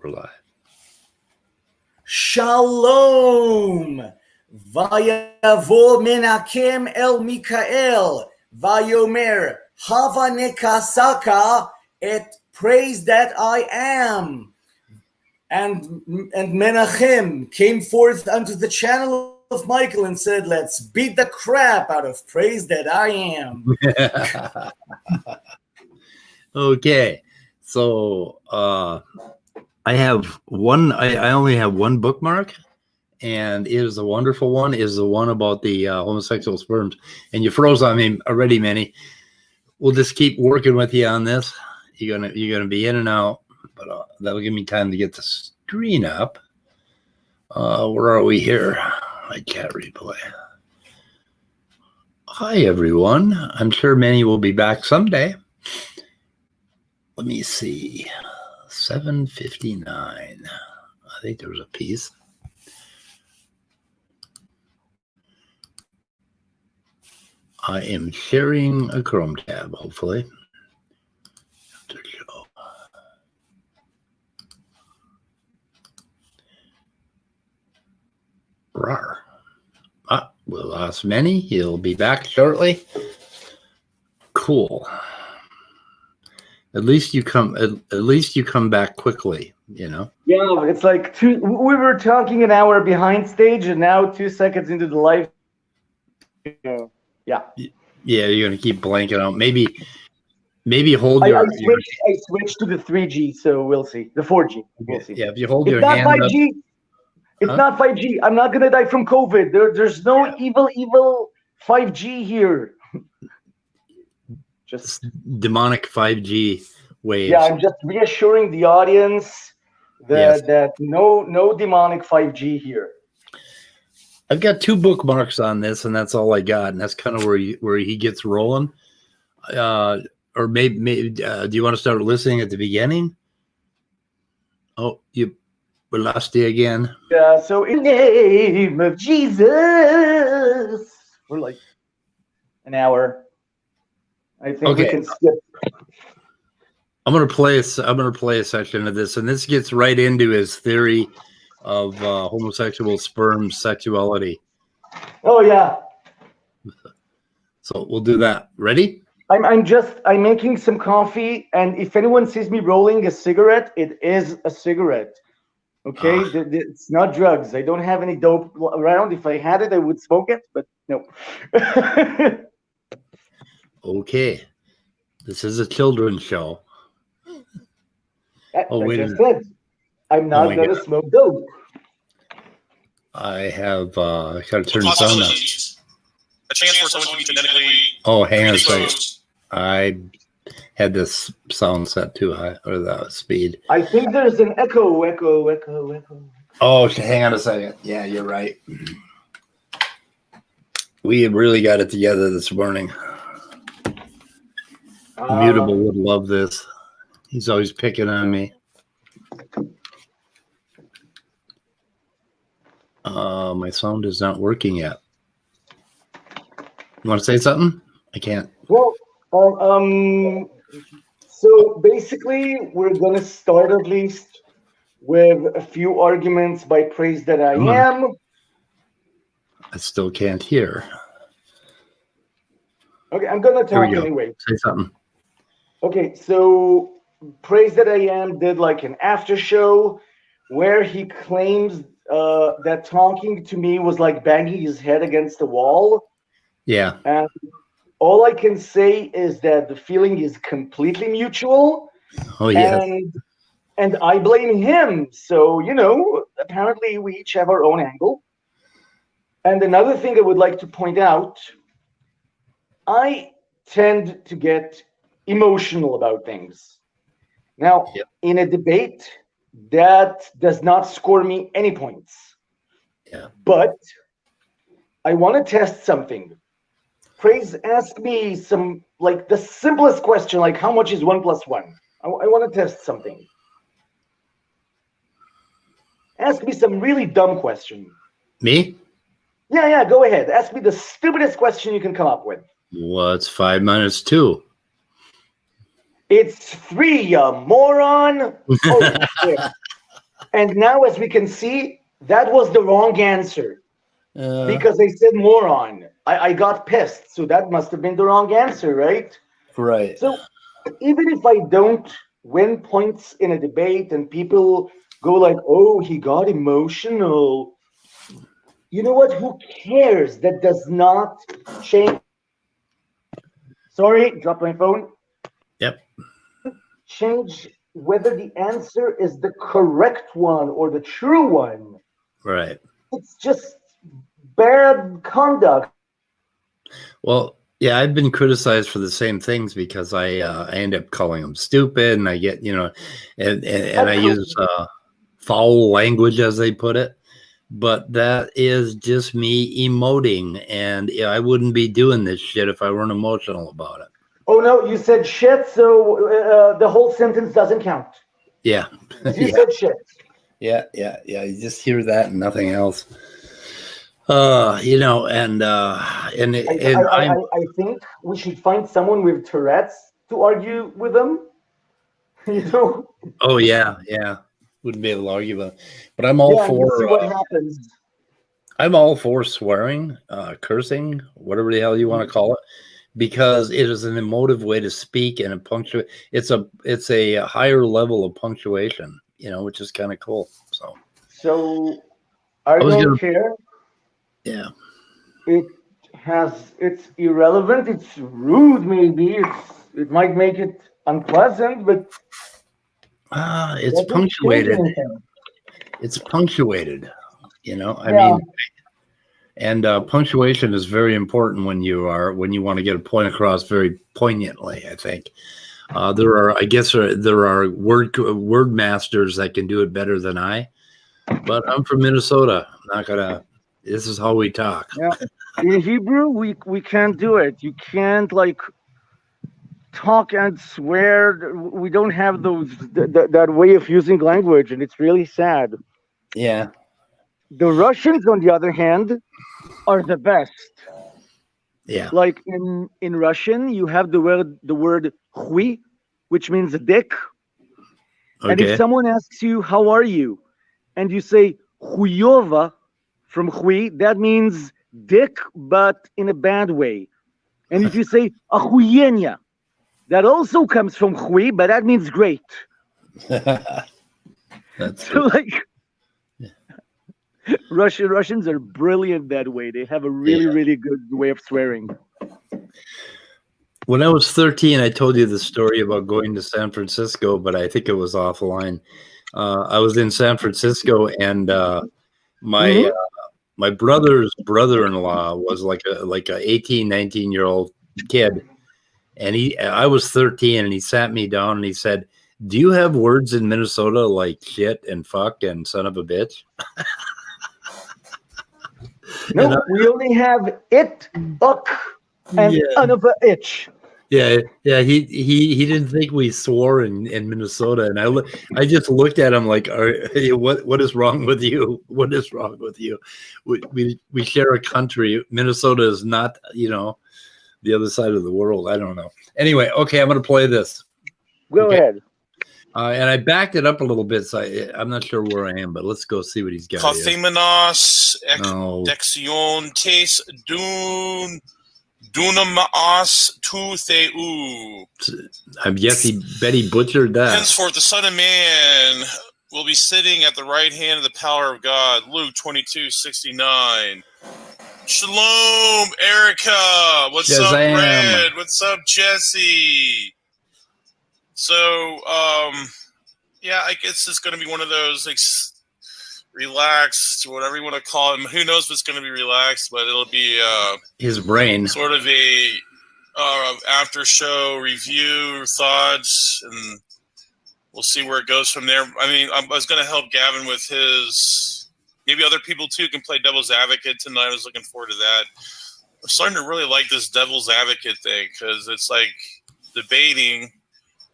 We're live. Shalom. Vayavo Menakem el Mikael. Vayomer Hava Nekasaka et praise that I am. And Menachem came forth unto the channel of Michael and said, let's beat the crap out of praise that I am. Okay. So I have one, I only have one bookmark, and it is a wonderful one, is the one about the homosexual sperms. And you froze on me already, Meny. We'll just keep working with you on this. You're gonna be in and out, but that'll give me time to get the screen up. Where are we here? I can't replay. Hi everyone. I'm sure Meny will be back someday. Let me see. 7:59. I think there was a piece. I am sharing a Chrome tab, hopefully. Rawr. We lost Meny. He'll be back shortly. Cool. At least you come back quickly, you know. Yeah, it's like we were talking an hour behind stage, and now 2 seconds into the live. Yeah. Yeah, you're gonna keep blanking out. Maybe hold your. I switched to the 3G, so we'll see. The 4G. We'll see. Yeah, if you hold your hand up. It's not 5G. It's not 5G. I'm not gonna die from COVID. There's no evil 5G here. Just demonic 5G waves. Yeah, I'm just reassuring the audience that no demonic 5G here. I've got 2 bookmarks on this, and that's all I got, and that's kind of where he gets rolling. Or maybe do you want to start listening at the beginning? Oh, we lost you again. Yeah. So in the name of Jesus, we're like an hour. I think we can skip. I'm gonna play a section of this, and this gets right into his theory of homosexual sperm sexuality. Oh yeah. So we'll do that. Ready? I'm making some coffee, and if anyone sees me rolling a cigarette, it is a cigarette. Okay, it's not drugs. I don't have any dope around. If I had it, I would smoke it, but no. Okay, this is a children's show. Wait a minute. I'm not going to smoke dope. I have got to turn the sound up. A chance for someone to be genetically. Oh, hang on a second. I had this sound set too high, or the speed. I think there's an echo. Oh, hang on a second. Yeah, you're right. We really got it together this morning. Mutable would love this. He's always picking on me. My sound is not working yet. You want to say something? I can't. Well, so basically, we're going to start at least with a few arguments by praise that I am. I still can't hear. Okay, I'm going to talk anyway. Say something. Okay, so praise that I am did like an after show where he claims that talking to me was like banging his head against the wall. Yeah. And all I can say is that the feeling is completely mutual. Oh, yeah. And I blame him. So, apparently we each have our own angle. And another thing I would like to point out, I tend to get emotional about things. Now, in a debate, that does not score me any points. Yeah. But I want to test something. Praise, ask me some, like the simplest question, like how much is 1 + 1? I want to test something. Ask me some really dumb question. Me? Yeah, go ahead. Ask me the stupidest question you can come up with. What's 5 minus 2? It's 3, you moron. Oh, And now, as we can see, that was the wrong answer because they said moron. I got pissed, so that must have been the wrong answer, right? Right. So even if I don't win points in a debate and people go like, oh, he got emotional, you know what? Who cares? That does not change. Sorry, dropped my phone. Yep. Change whether the answer is the correct one or the true one. Right. It's just bad conduct. Well, yeah, I've been criticized for the same things because I end up calling them stupid, and I get and I use foul language, as they put it. But that is just me emoting, and I wouldn't be doing this shit if I weren't emotional about it. Oh no, you said shit, so the whole sentence doesn't count. Yeah. You said shit. Yeah. You just hear that and nothing else. I think we should find someone with Tourette's to argue with them. Oh yeah. Wouldn't be able to argue about it. But I'm all for see what happens. I'm all for swearing, cursing, whatever the hell you want to call it, because it is an emotive way to speak, and it's a higher level of punctuation, which is kind of cool. So I don't care. Yeah. It's irrelevant. It's rude, maybe. It might make it unpleasant, but it's punctuated. It's punctuated, I mean, and punctuation is very important when you want to get a point across very poignantly. I think there are word masters that can do it better than I, but I'm from Minnesota. I'm not gonna. This is how we talk. Yeah. In Hebrew, we can't do it. You can't talk and swear. We don't have that way of using language, and it's really sad. Yeah. The Russians, on the other hand, are the best. Yeah. Like in Russian, you have the word "hui," which means a dick. Okay. And if someone asks you, "How are you?" and you say "huyova" from "hui," that means dick, but in a bad way. And if you say "ahuyenya," that also comes from "hui," but that means great. That's so Russians are brilliant that way. They have a really good way of swearing. When I was 13, I told you the story about going to San Francisco, but I think it was offline. I was in San Francisco, and my brother's brother-in-law was like a 18, 19-year-old kid. And I was 13, and he sat me down and he said, "Do you have words in Minnesota like shit and fuck and son of a bitch?" No, we only have it, uck, and another itch. Yeah. He didn't think we swore in Minnesota, and I just looked at him like, what is wrong with you? What is wrong with you? We share a country. Minnesota is not, the other side of the world. I don't know. Anyway, okay, I'm going to play this. Go ahead. And I backed it up a little bit, so I'm not sure where I am, but let's go see what he's got. Kathemenos dexion tes dunamaas tu theu. I guess Betty butchered that. Henceforth, the Son of Man will be sitting at the right hand of the power of God. Luke 22:69. Shalom, Erica. What's up, Red? What's up, Jesse? So, I guess it's going to be one of those relaxed, whatever you want to call it. Who knows if it's going to be relaxed, but it'll be his brain, sort of a after show review thoughts, and we'll see where it goes from there. I mean, I was going to help Gavin with his. Maybe other people, too, can play devil's advocate tonight. I was looking forward to that. I'm starting to really like this devil's advocate thing because it's like debating.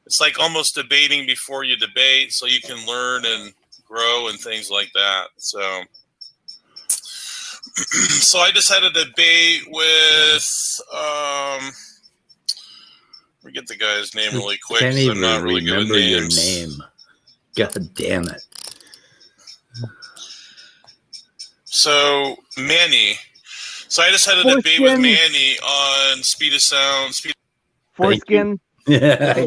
It's like almost debating before you debate, so you can learn and grow and things like that. So I just had a debate with forget the guy's name really quick. Can't even I'm not really good with names. Your name. God damn it. So Meny. So I just had a debate with Meny on speed of sound. Foreskin. Yeah.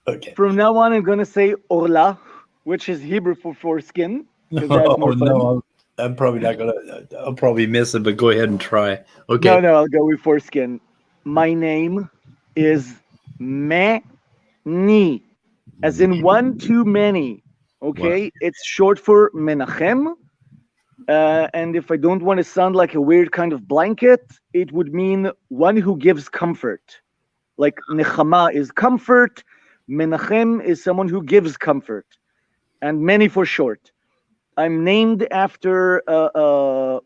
Okay. From now on, I'm going to say Orla, which is Hebrew for foreskin. Oh, no, I'm probably not going to. I'll probably miss it, but go ahead and try. Okay. No, I'll go with foreskin. My name is Meny, as in one too many. Okay, wow. It's short for Menachem. And if I don't want to sound like a weird kind of blanket, it would mean one who gives comfort. Like Nechama is comfort, Menachem is someone who gives comfort, and Meny for short. I'm named after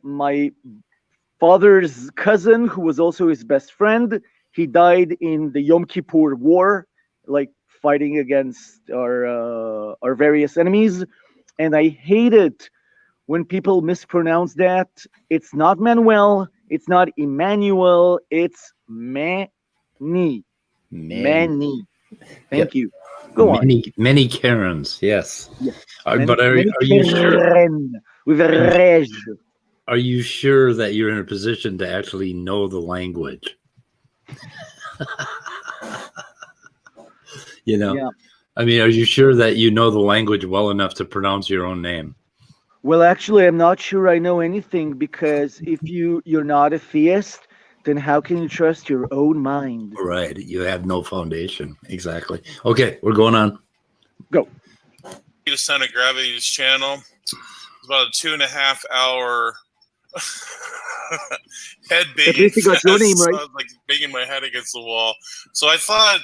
my father's cousin, who was also his best friend. He died in the Yom Kippur War, like fighting against our various enemies, and I hate it when people mispronounce that. It's not Manuel, it's not Emmanuel, it's Meny. Many. Thank you. Go on. Many Karens, yes. But are you sure? With a rej. Are you sure that you're in a position to actually know the language? Yeah. I mean, are you sure that you know the language well enough to pronounce your own name? Well, actually, I'm not sure I know anything, because if you're not a theist, then how can you trust your own mind? Right. You have no foundation. Exactly. Okay, we're going on. Go. The Center of Gravity's channel. It's about a 2.5 hour head banging. At least you got your name right. I was like banging my head against the wall. So I thought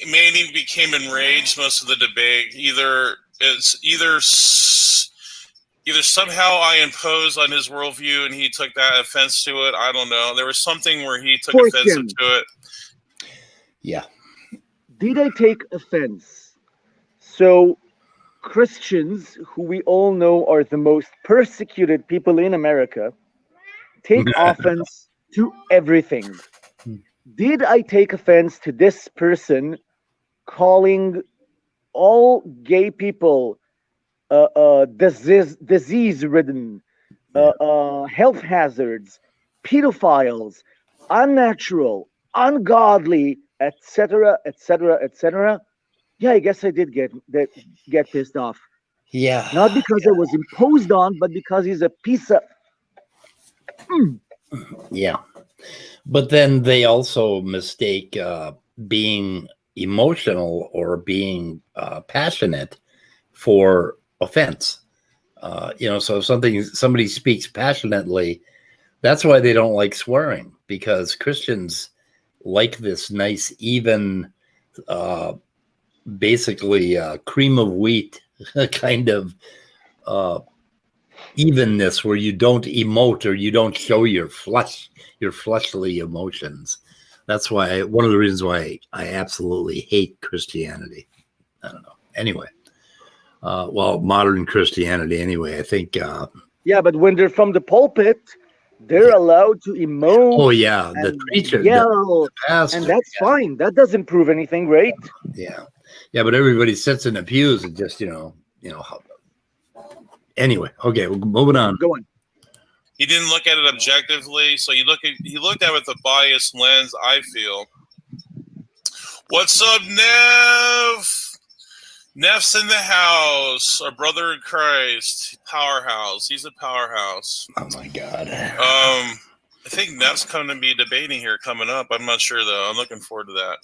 Meny became enraged most of the debate. Either somehow I imposed on his worldview and he took that offense to it. I don't know. There was something where he took offense to it. Yeah. Did I take offense? So Christians, who we all know are the most persecuted people in America, take offense to everything. Did I take offense to this person calling all gay people disease-ridden, health hazards, pedophiles, unnatural, ungodly, etc., etc., etc.? Yeah, I guess I did get pissed off. Yeah. Not because I was imposed on, but because he's a piece of... Yeah. But then they also mistake being emotional or being passionate for offense. So if somebody speaks passionately, that's why they don't like swearing, because Christians like this nice, even, basically cream of wheat kind of evenness, where you don't emote or you don't show your fleshly emotions. That's why one of the reasons why I absolutely hate Christianity. I don't know. Anyway, modern Christianity. Anyway, I think. Yeah, but when they're from the pulpit, they're allowed to emote. Oh yeah, the preacher, yell, the pastor, and that's fine. That doesn't prove anything, right? Yeah, but everybody sits in the pews and just Anyway, okay, we're moving on. Go on. He didn't look at it objectively, so he looked at it with a biased lens, I feel. What's up, Nev? Neff's in the house. Our brother in Christ. Powerhouse. He's a powerhouse. Oh my God. I think Neff's coming to be debating here coming up. I'm not sure though. I'm looking forward to that.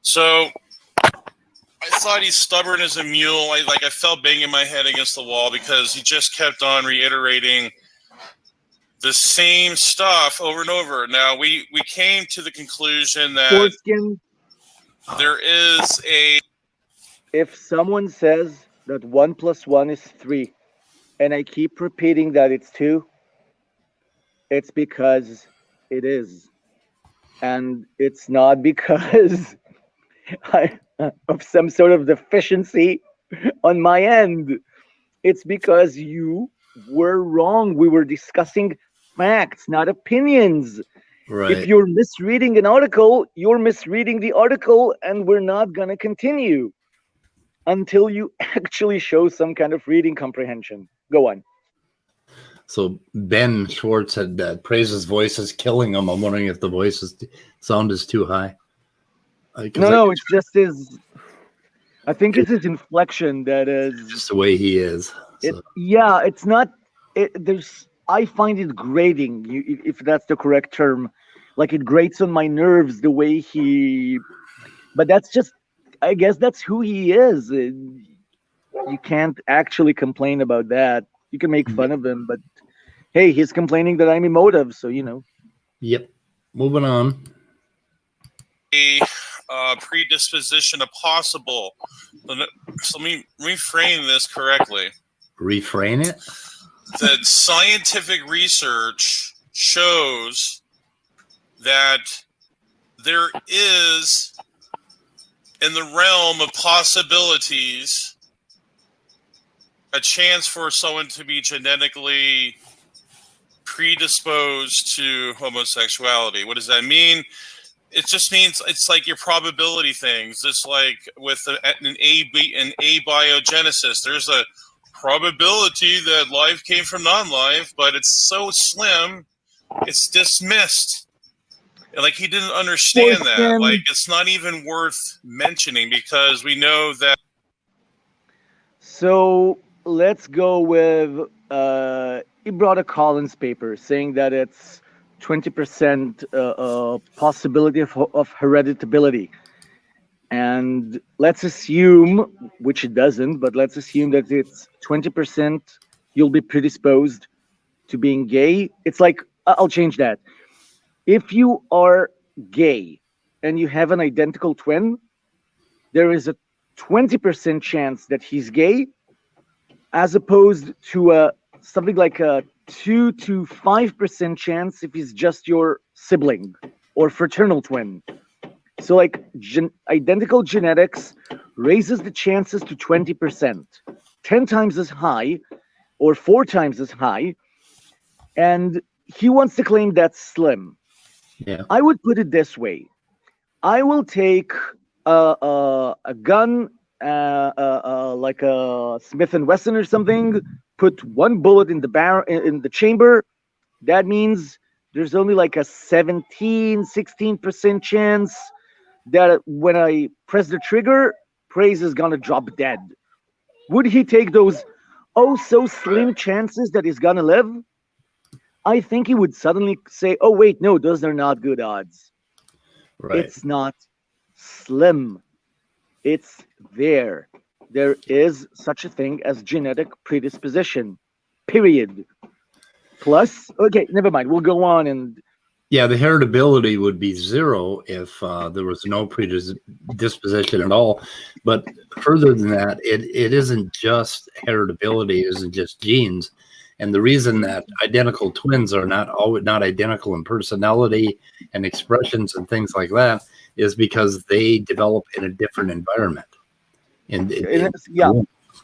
So I thought he's stubborn as a mule. I felt banging my head against the wall because he just kept on reiterating the same stuff over and over. Now we came to the conclusion that Foreskin. There is a... If someone says that 1 + 1 is 3, and I keep repeating that it's 2, it's because it is. And it's not because of some sort of deficiency on my end. It's because you were wrong. We were discussing facts, not opinions. Right. If you're misreading an article, you're misreading the article, and we're not going to continue until you actually show some kind of reading comprehension. Go on. So Ben Schwartz had praised his voice is killing him. I'm wondering if the sound is too high. No, it's just his. I think it's his inflection that is just the way he is. So. It's not. I find it grating, if that's the correct term. Like it grates on my nerves the way he. But that's just. I guess that's who he is. You can't actually complain about that. You can make fun of him, but hey, he's complaining that I'm emotive, so you know. Yep. Moving on. A predisposition of possible. So let me reframe this correctly. Reframe it? That scientific research shows that there is, in the realm of possibilities, a chance for someone to be genetically predisposed to homosexuality. What does that mean? It just means it's like your probability things. It's like with an abiogenesis. There's a probability that life came from non-life, but it's so slim, it's dismissed. Like he didn't understand that. Like it's not even worth mentioning because we know that. So let's go with he brought a Collins paper saying that it's 20% possibility of hereditability. And let's assume, which it doesn't, but let's assume that it's 20% you'll be predisposed to being gay. It's like, I'll change that. If you are gay and you have an identical twin, there is a 20% chance that he's gay, as opposed to something like a 2 to 5% chance if he's just your sibling or fraternal twin. So like identical genetics raises the chances to 20%, 10 times as high or 4 times as high. And he wants to claim that's slim. Yeah. I would put it this way. I will take a gun, like a Smith & Wesson or something, put one bullet in the chamber. That means there's only like a 16% chance that when I press the trigger, Praise is gonna drop dead. Would he take those so slim chances that he's gonna live? I think he would suddenly say, oh wait, no, those are not good odds. Right. It's not slim. It's there. There is such a thing as genetic predisposition, period. Plus, okay, never mind. We'll go on and... Yeah, the heritability would be 0 if there was no predisposition at all. But further than that, it isn't just heritability. It isn't just genes. And the reason that identical twins are not identical in personality and expressions and things like that is because they develop in a different environment. And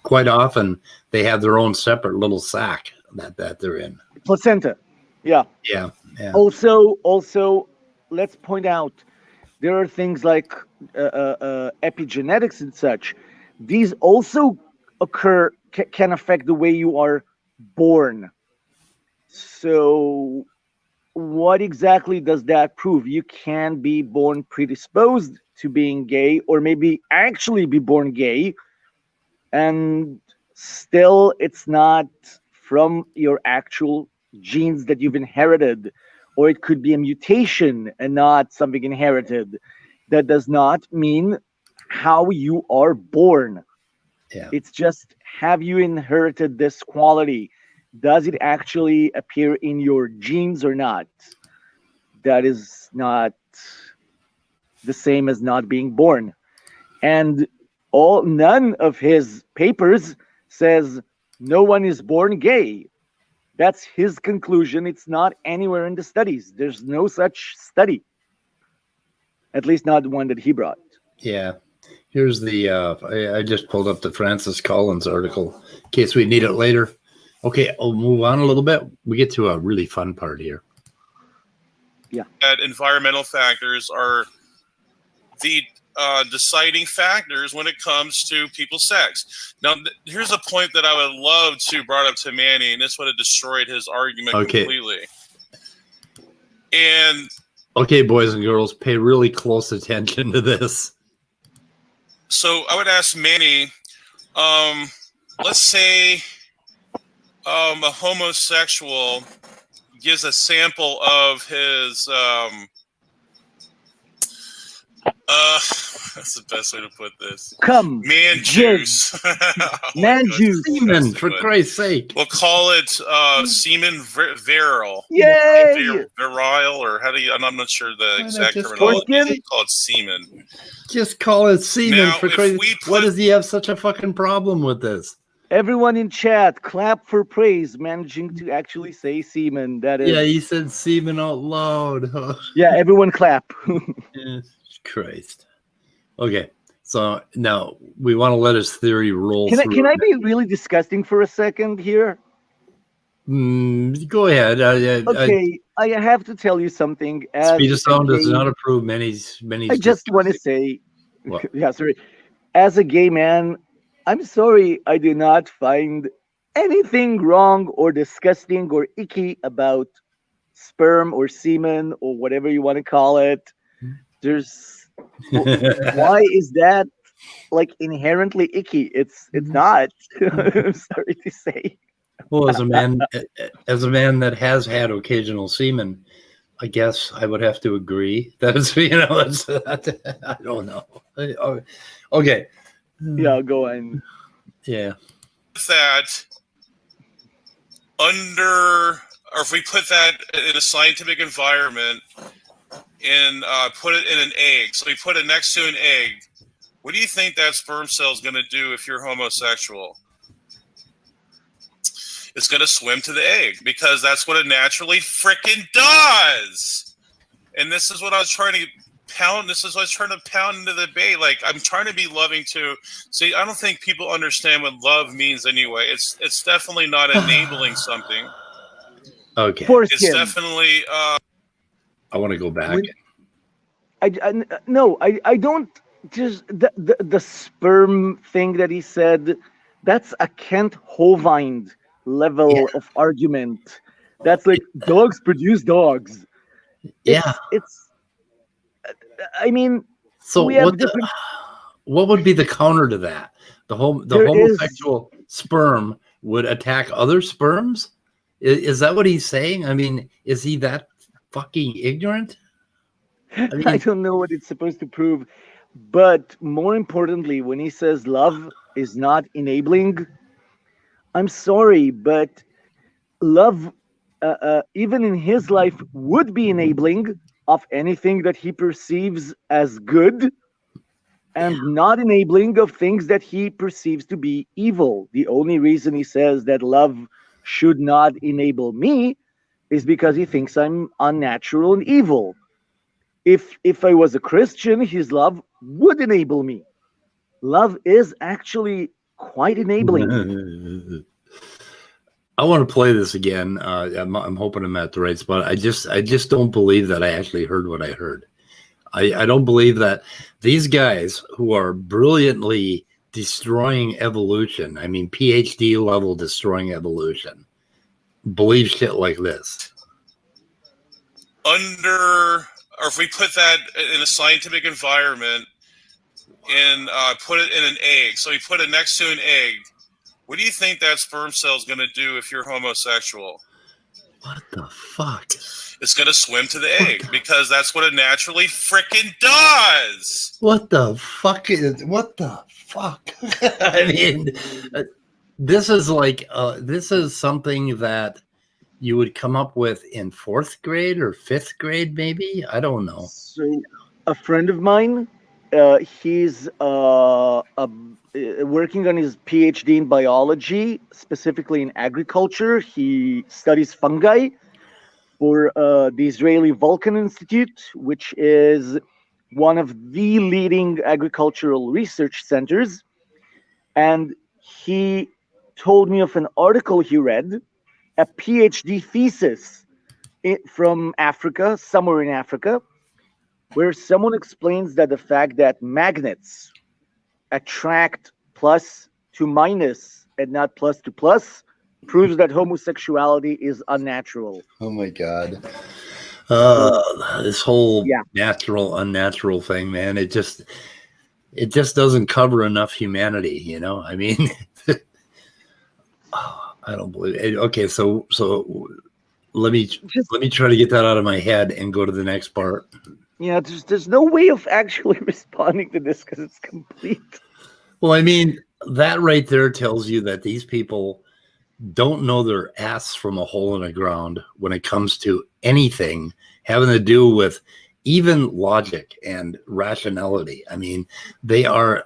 quite often they have their own separate little sac that they're in. Placenta. Yeah. Also, let's point out there are things like epigenetics and such. These also can affect the way you are born. So what exactly does that prove? You can be born predisposed to being gay, or maybe actually be born gay, and still it's not from your actual genes that you've inherited, or it could be a mutation and not something inherited. That does not mean how you are born. Yeah. It's just, have you inherited this quality? Does it actually appear in your genes or not? That is not the same as not being born. And none of his papers says no one is born gay. That's his conclusion. It's not anywhere in the studies. There's no such study. At least not the one that he brought. Yeah. Here's the, I just pulled up the Francis Collins article in case we need it later. Okay, I'll move on a little bit. We get to a really fun part here. Yeah. That environmental factors are the deciding factors when it comes to people's sex. Now, here's a point that I would love to brought up to Manny, and this would have destroyed his argument completely. And okay, boys and girls, pay really close attention to this. So I would ask Manny, let's say a homosexual gives a sample of his that's the best way to put this. Man juice. Man juice. Semen, for Christ's sake. We'll call it semen virile. Yay! Virile, or how do you? I'm not sure the exact terminology. Call it semen. Just call it semen, now, for Christ's sake. Why does he have such a fucking problem with this? Everyone in chat, clap for praise, managing to actually say semen. That is. Yeah, he said semen out loud. Yeah, everyone clap. Christ. Okay, so now we want to let his theory roll through. Can I be really disgusting for a second here? Go ahead. Okay, I have to tell you something. Speed of Sound does not approve Meny's. I just want to say, what? Yeah, sorry. As a gay man, I'm sorry I do not find anything wrong or disgusting or icky about sperm or semen or whatever you want to call it. Why is that like inherently icky? It's not. I'm sorry to say. Well, as a man that has had occasional semen, I guess I would have to agree that it's, I don't know. Okay. Yeah, go on. Yeah. That or if we put that in a scientific environment and put it in an egg, so we put it next to an egg, what do you think that sperm cell is going to do if you're homosexual? It's going to swim to the egg because that's what it naturally freaking does. And this is what I was trying to pound. This is what I was trying to pound into the debate. Like, I'm trying to be loving too. See, I don't think people understand what love means anyway. It's definitely not enabling something. Okay. It's definitely. I want to go back. I don't. Just the sperm thing that he said. That's a Kent Hovind level of argument. That's like dogs produce dogs. It's I mean, so what would be the counter to that? The homosexual sperm would attack other sperms? Is that what he's saying? I mean, is he that fucking ignorant? I mean, I don't know what it's supposed to prove, but more importantly, when he says love is not enabling, I'm sorry, but love, even in his life, would be enabling of anything that he perceives as good and not enabling of things that he perceives to be evil. The only reason he says that love should not enable me is because he thinks I'm unnatural and evil. If I was a Christian, his love would enable me. Love is actually quite enabling. I want to play this again. I'm hoping I'm at the right spot. I just don't believe that I actually heard what I heard. I don't believe that these guys who are brilliantly destroying evolution, I mean PhD level destroying evolution, believe shit like this. Or if we put that in a scientific environment and put it in an egg, so we put it next to an egg, what do you think that sperm cell is going to do if you're homosexual? What the fuck? It's going to swim to the egg because that's what it naturally freaking does. What the fuck? I mean, this is like this is something that you would come up with in 4th grade or 5th grade, maybe. I don't know. So, a friend of mine, he's working on his PhD in biology, specifically in agriculture. He studies fungi for the Israeli Vulcan Institute, which is one of the leading agricultural research centers. And he told me of an article he read, a PhD thesis from Africa, somewhere in Africa, where someone explains that the fact that magnets attract plus to minus and not plus to plus proves that homosexuality is unnatural. Oh my God. So, This whole yeah. natural, unnatural thing, man, it just doesn't cover enough humanity, you know? I mean, I don't believe it. Okay, so let me try to get that out of my head and go to the next part. Yeah, there's no way of actually responding to this because it's complete. Well, I mean, that right there tells you that these people don't know their ass from a hole in the ground when it comes to anything having to do with even logic and rationality. I mean,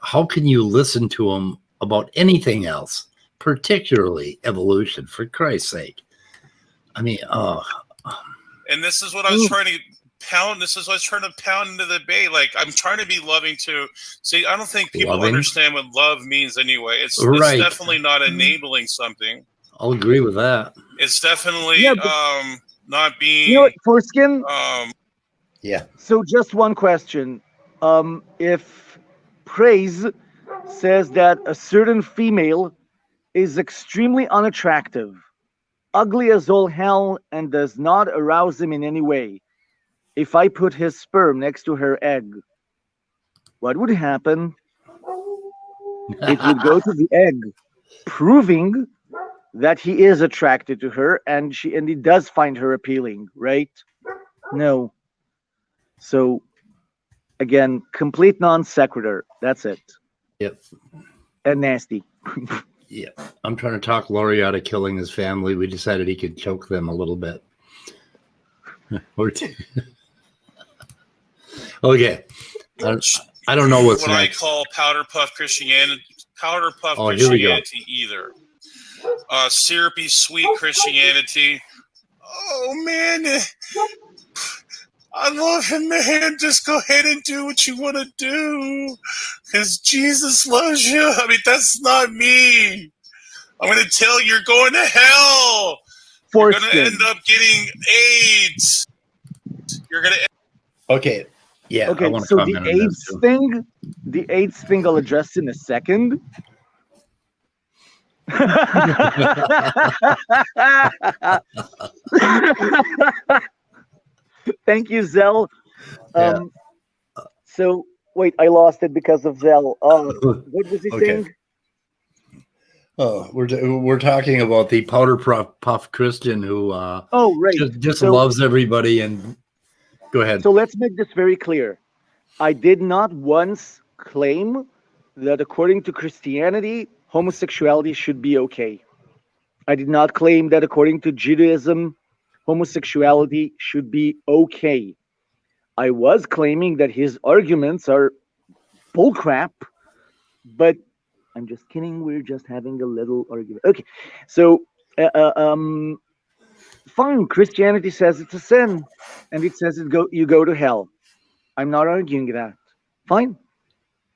how can you listen to them about anything else, particularly evolution, for Christ's sake? I mean, and this is what I was trying to pound. This is what I was trying to pound into the debate. Like, I'm trying to be loving too. See, I don't think people understand what love means anyway. It's definitely not enabling something. I'll agree with that. It's definitely not being. You know what, Foreskin? Yeah. So just one question. If praise says that a certain female is extremely unattractive, ugly as all hell, and does not arouse him in any way, if I put his sperm next to her egg, what would happen? It would go to the egg, proving that he is attracted to her and he does find her appealing, right? No. So again, complete non sequitur. That's it. Yep. And nasty. Yeah. I'm trying to talk Laurie out of killing his family. We decided he could choke them a little bit. Okay. I don't know what's what next. I call powder puff Christianity either. Syrupy sweet Christianity. Oh man, I love him, man. Just go ahead and do what you want to do, because Jesus loves you. I mean, that's not me. I'm going to tell you, you're going to hell. You're going to end up getting AIDS. You're going to. Okay. Yeah. Okay. So the AIDS thing, I'll address in a second. Thank you, Zell. So wait, I lost it because of Zell. What was he saying? Oh, we're talking about the powder puff Christian who just loves everybody. And go ahead. So let's make this very clear. I did not once claim that according to Christianity, homosexuality should be okay. I did not claim that according to Judaism, homosexuality should be okay. I was claiming that his arguments are bullcrap, but I'm just kidding. We're just having a little argument. Okay, so fine. Christianity says it's a sin, and it says you go to hell. I'm not arguing that. Fine.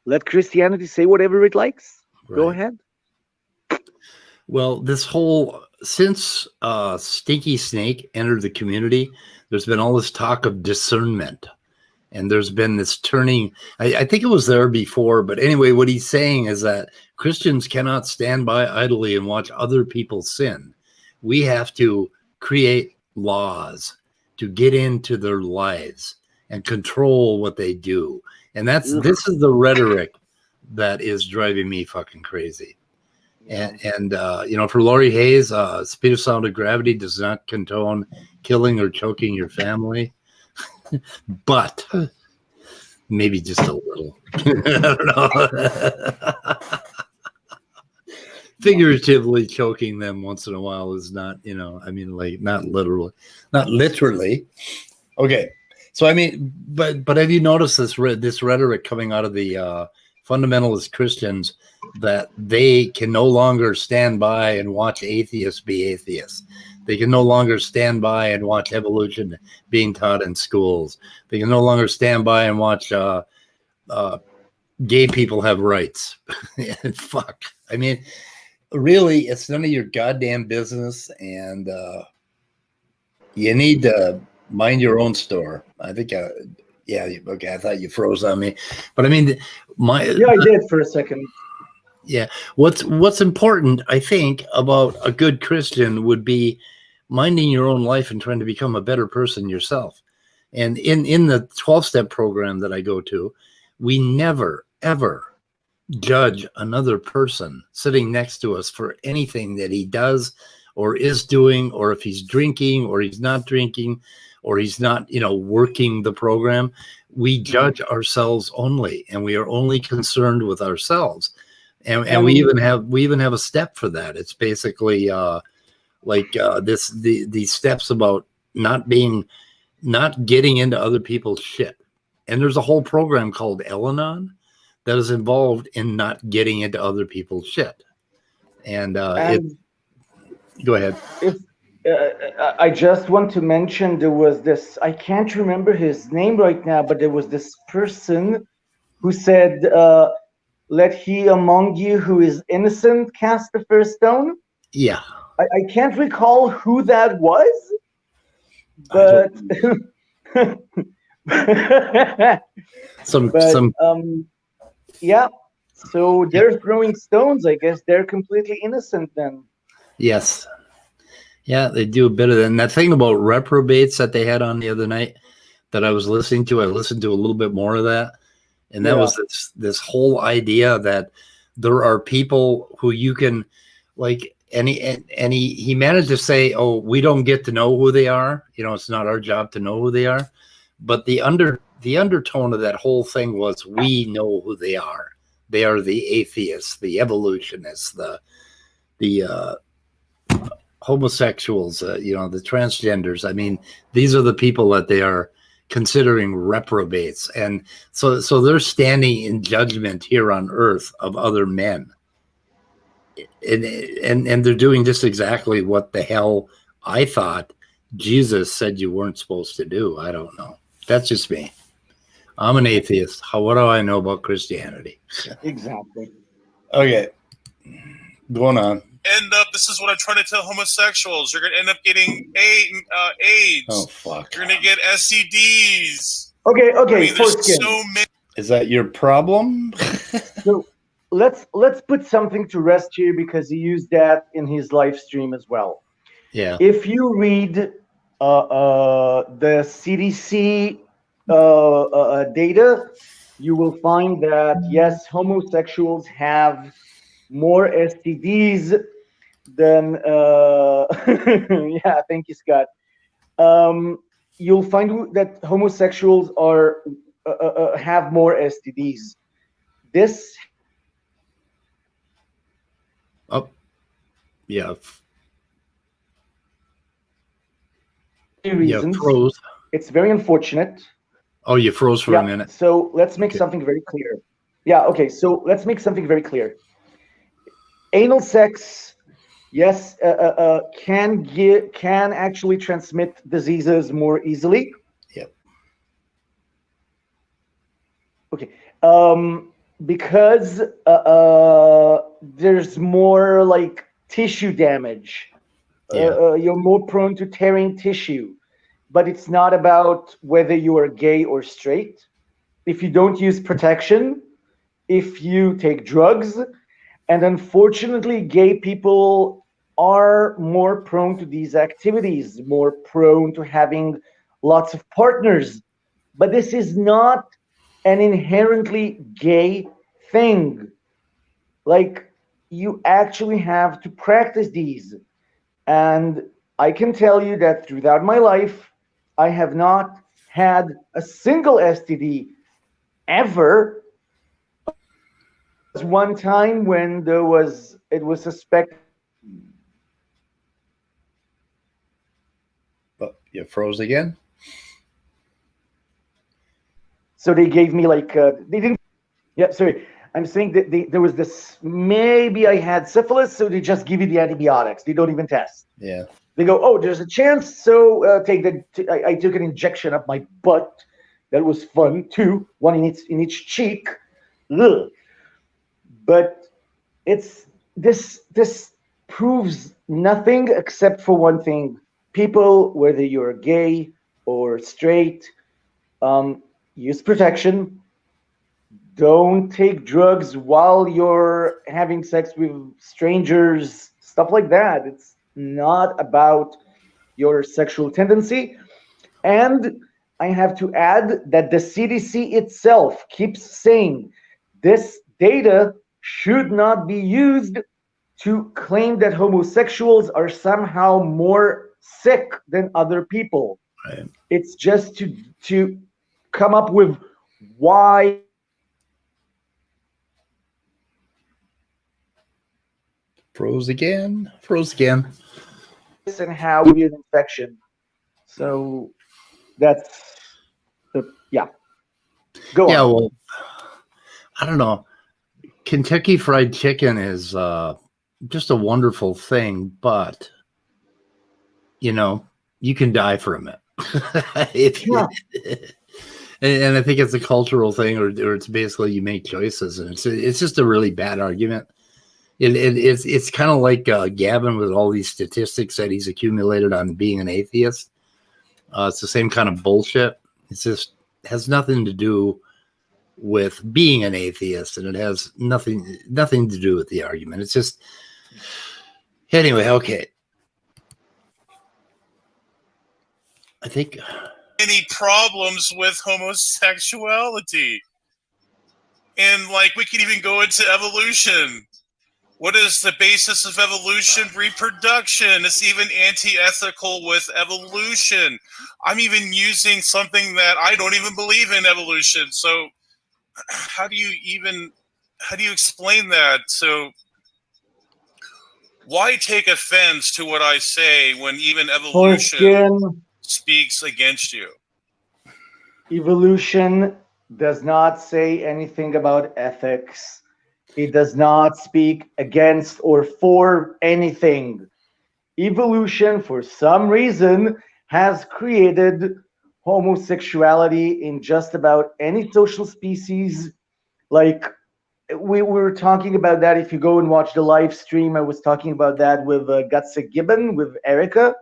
Let Christianity say whatever it likes. Right. Go ahead. Well, since Stinky Snake entered the community, there's been all this talk of discernment. And there's been this turning. I think it was there before. But anyway, what he's saying is that Christians cannot stand by idly and watch other people sin. We have to create laws to get into their lives and control what they do. And this is the rhetoric that is driving me fucking crazy. And for Laurie Hayes, speed of sound of gravity does not condone killing or choking your family, but maybe just a little. I don't know. Figuratively choking them once in a while is not, not literally. Okay. So, I mean, but have you noticed this rhetoric coming out of the fundamentalist Christians that they can no longer stand by and watch atheists be atheists? They can no longer stand by and watch evolution being taught in schools. They can no longer stand by and watch gay people have rights. Fuck. I mean, really, it's none of your goddamn business, and you need to mind your own store. I think Yeah. Okay. I thought you froze on me, but I mean, Yeah, I did for a second. Yeah. What's important, I think, about a good Christian would be minding your own life and trying to become a better person yourself. And in the 12-step program that I go to, we never, ever judge another person sitting next to us for anything that he does or is doing, or if he's drinking or he's not drinking, or he's not, working the program. We judge ourselves only, and we are only concerned with ourselves. And we even have a step for that. It's basically these steps about not getting into other people's shit. And there's a whole program called Al-Anon that is involved in not getting into other people's shit. And go ahead. If I just want to mention, there was this, I can't remember his name right now, but there was this person who said, let he among you who is innocent cast the first stone. Yeah. I can't recall who that was, but yeah. So they're throwing stones. I guess they're completely innocent then. Yes. Yeah, they do a bit of that. And that thing about reprobates that they had on the other night that I was listening to, I listened to a little bit more of that. And that was this whole idea that there are people who you can, like, he managed to say, oh, we don't get to know who they are. It's not our job to know who they are. But the undertone of that whole thing was, we know who they are. They are the atheists, the evolutionists, the homosexuals, the transgenders. I mean, these are the people that they are considering reprobates. And so they're standing in judgment here on earth of other men. And they're doing just exactly what the hell I thought Jesus said you weren't supposed to do. I don't know. That's just me. I'm an atheist. What do I know about Christianity? Exactly. Okay. Going on. This is what I'm trying to tell homosexuals. You're going to end up getting AIDS. Oh, fuck. You're going to get STDs. Okay. I mean, there's so many. Is that your problem? So let's put something to rest here, because he used that in his live stream as well. Yeah. If you read the CDC data, you will find that, yes, homosexuals have more STDs than yeah, thank you, Scott. You'll find that homosexuals have more STDs. This yeah. reasons. Yeah, froze. It's very unfortunate. Oh, you froze for a minute. So let's make something very clear. Yeah, okay. So let's make something very clear. Anal sex, yes, can actually transmit diseases more easily. Yep. Okay. Because there's more like tissue damage. Yeah. You're more prone to tearing tissue. But it's not about whether you are gay or straight. If you don't use protection, if you take drugs, and unfortunately, gay people are more prone to these activities, more prone to having lots of partners. But this is not an inherently gay thing. Like, you actually have to practice these. And I can tell you that throughout my life, I have not had a single STD ever. There was one time when it was suspected. But you froze again? So they gave me like, they didn't, yeah, sorry. I'm saying that there was this, maybe I had syphilis, so they just give you the antibiotics. They don't even test. Yeah. They go, oh, there's a chance, so I took an injection up my butt. That was fun too, one in each cheek. Ugh. But this proves nothing except for one thing. People, whether you're gay or straight, use protection. Don't take drugs while you're having sex with strangers, stuff like that. It's not about your sexual tendency. And I have to add that the CDC itself keeps saying this data should not be used to claim that homosexuals are somehow more sick than other people. Right. It's just to come up with why Froze again. Froze again. and how we an infection. So that's the Go Yeah, on. well, I don't know. Kentucky Fried Chicken is just a wonderful thing, but you can die from it. If you, and I think it's a cultural thing, or it's basically you make choices, and it's just a really bad argument. It's kind of like Gavin with all these statistics that he's accumulated on being an atheist. It's the same kind of bullshit. It's just has nothing to do with being an atheist, and it has nothing to do with the argument. It's just anyway. Okay, I think any problems with homosexuality, and like we can even go into evolution. What is the basis of evolution? Reproduction. It's even anti-ethical with evolution. I'm even using something that I don't even believe in evolution. So how do you explain that? So why take offense to what I say when even evolution speaks against you? Evolution does not say anything about ethics. It does not speak against or for anything. Evolution, for some reason, has created homosexuality in just about any social species. Like, we were talking about that. If you go and watch the live stream, I was talking about that with Gutsa Gibbon, with Erica.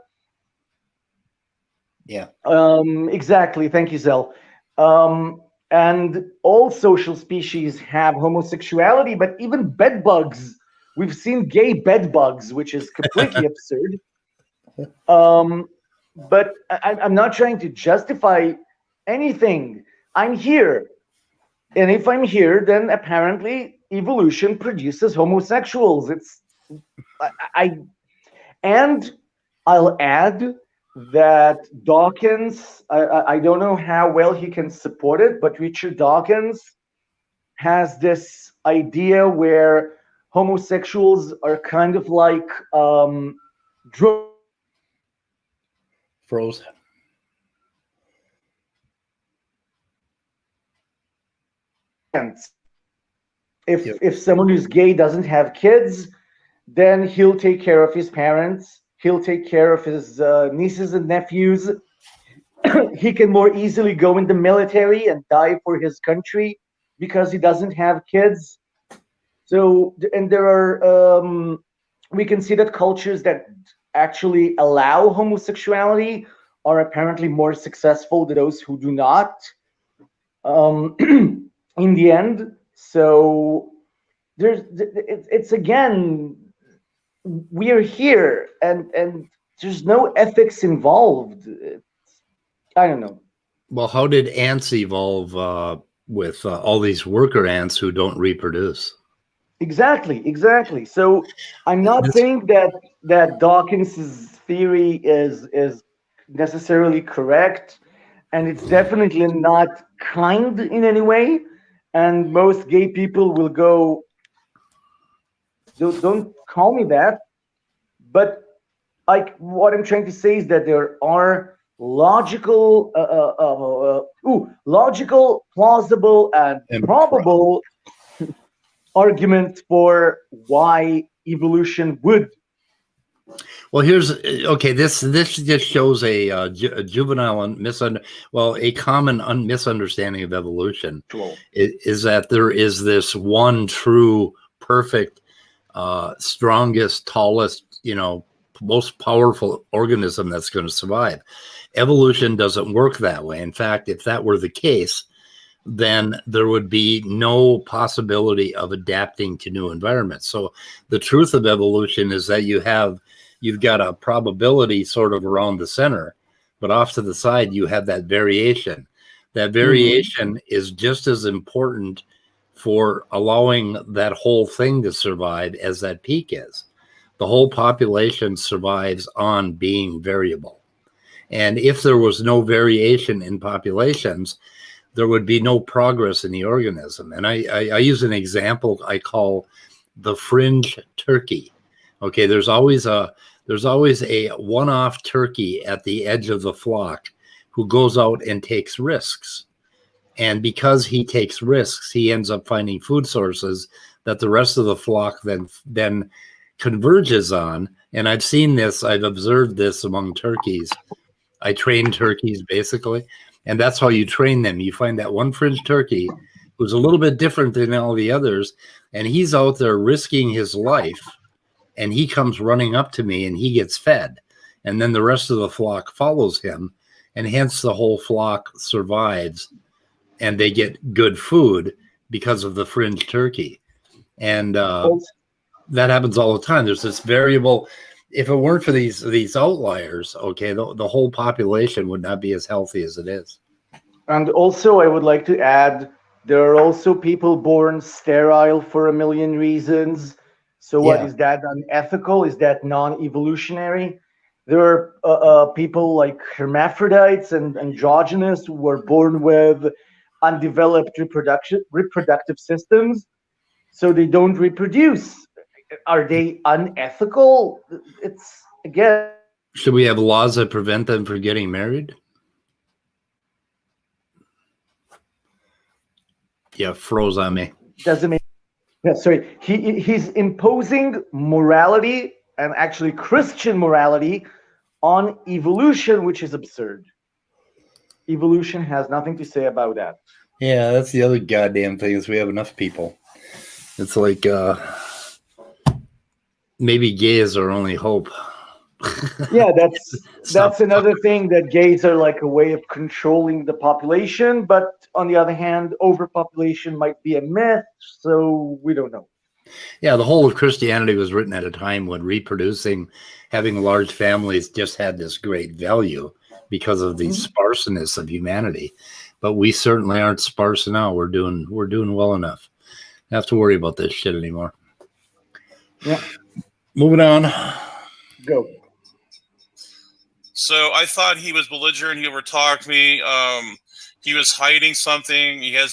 Yeah. Exactly. Thank you, Zell. And all social species have homosexuality, but even bed bugs. We've seen gay bed bugs, which is completely absurd. But I'm not trying to justify anything. I'm here. And if I'm here, then apparently evolution produces homosexuals. And I'll add that Dawkins, I don't know how well he can support it, but Richard Dawkins has this idea where homosexuals are kind of like froze. If someone who's gay doesn't have kids, then he'll take care of his parents. He'll take care of his nieces and nephews. He can more easily go in the military and die for his country because he doesn't have kids. So, and there are, we can see that cultures that actually allow homosexuality are apparently more successful than those who do not. In the end, so it's again, we are here, and there's no ethics involved. I don't know. Well, how did ants evolve with all these worker ants who don't reproduce? Exactly. So I'm not saying that Dawkins's theory is necessarily correct, and it's definitely not kind in any way. And most gay people will go, don't call me that. But like what I'm trying to say is that there are logical, plausible, and probable arguments for why evolution would. Well, here's okay. This just shows a juvenile a common misunderstanding of evolution. Cool. Is that there is this one true, perfect, strongest, tallest, most powerful organism that's going to survive. Evolution doesn't work that way. In fact, if that were the case, then there would be no possibility of adapting to new environments. So the truth of evolution is that you've got a probability sort of around the center, but off to the side, you have that variation. That variation is just as important for allowing that whole thing to survive as that peak is. The whole population survives on being variable. And if there was no variation in populations, there would be no progress in the organism. And I use an example I call the fringe turkey. Okay, there's always a one-off turkey at the edge of the flock who goes out and takes risks. And because he takes risks, he ends up finding food sources that the rest of the flock then converges on. And I've seen this, I've observed this among turkeys. I train turkeys basically, and that's how you train them. You find that one fringe turkey who's a little bit different than all the others, and he's out there risking his life, and he comes running up to me and he gets fed. And then the rest of the flock follows him, and hence the whole flock survives and they get good food because of the fringe turkey. And that happens all the time. There's this variable. If it weren't for these outliers, okay, the whole population would not be as healthy as it is. And also, I would like to add, there are also people born sterile for a million reasons. So what is that unethical? Is that non-evolutionary? There are people like hermaphrodites and androgynous who were born with undeveloped reproductive systems, so they don't reproduce. Are they unethical? It's, again. Should we have laws that prevent them from getting married? Yeah, froze on me. Doesn't make. Yeah, sorry. He's imposing morality, and actually Christian morality, on evolution, which is absurd. Evolution has nothing to say about that. Yeah, that's the other goddamn thing, is we have enough people. It's like maybe gay is our only hope. Yeah, that's another thing, that gays are like a way of controlling the population, but on the other hand, overpopulation might be a myth, so we don't know. Yeah, the whole of Christianity was written at a time when reproducing, having large families just had this great value because of the sparseness of humanity. But we certainly aren't sparse now. We're doing well enough. Don't have to worry about this shit anymore. Yeah. Moving on. Go. So I thought he was belligerent. He overtalked me. He was hiding something. Yeah,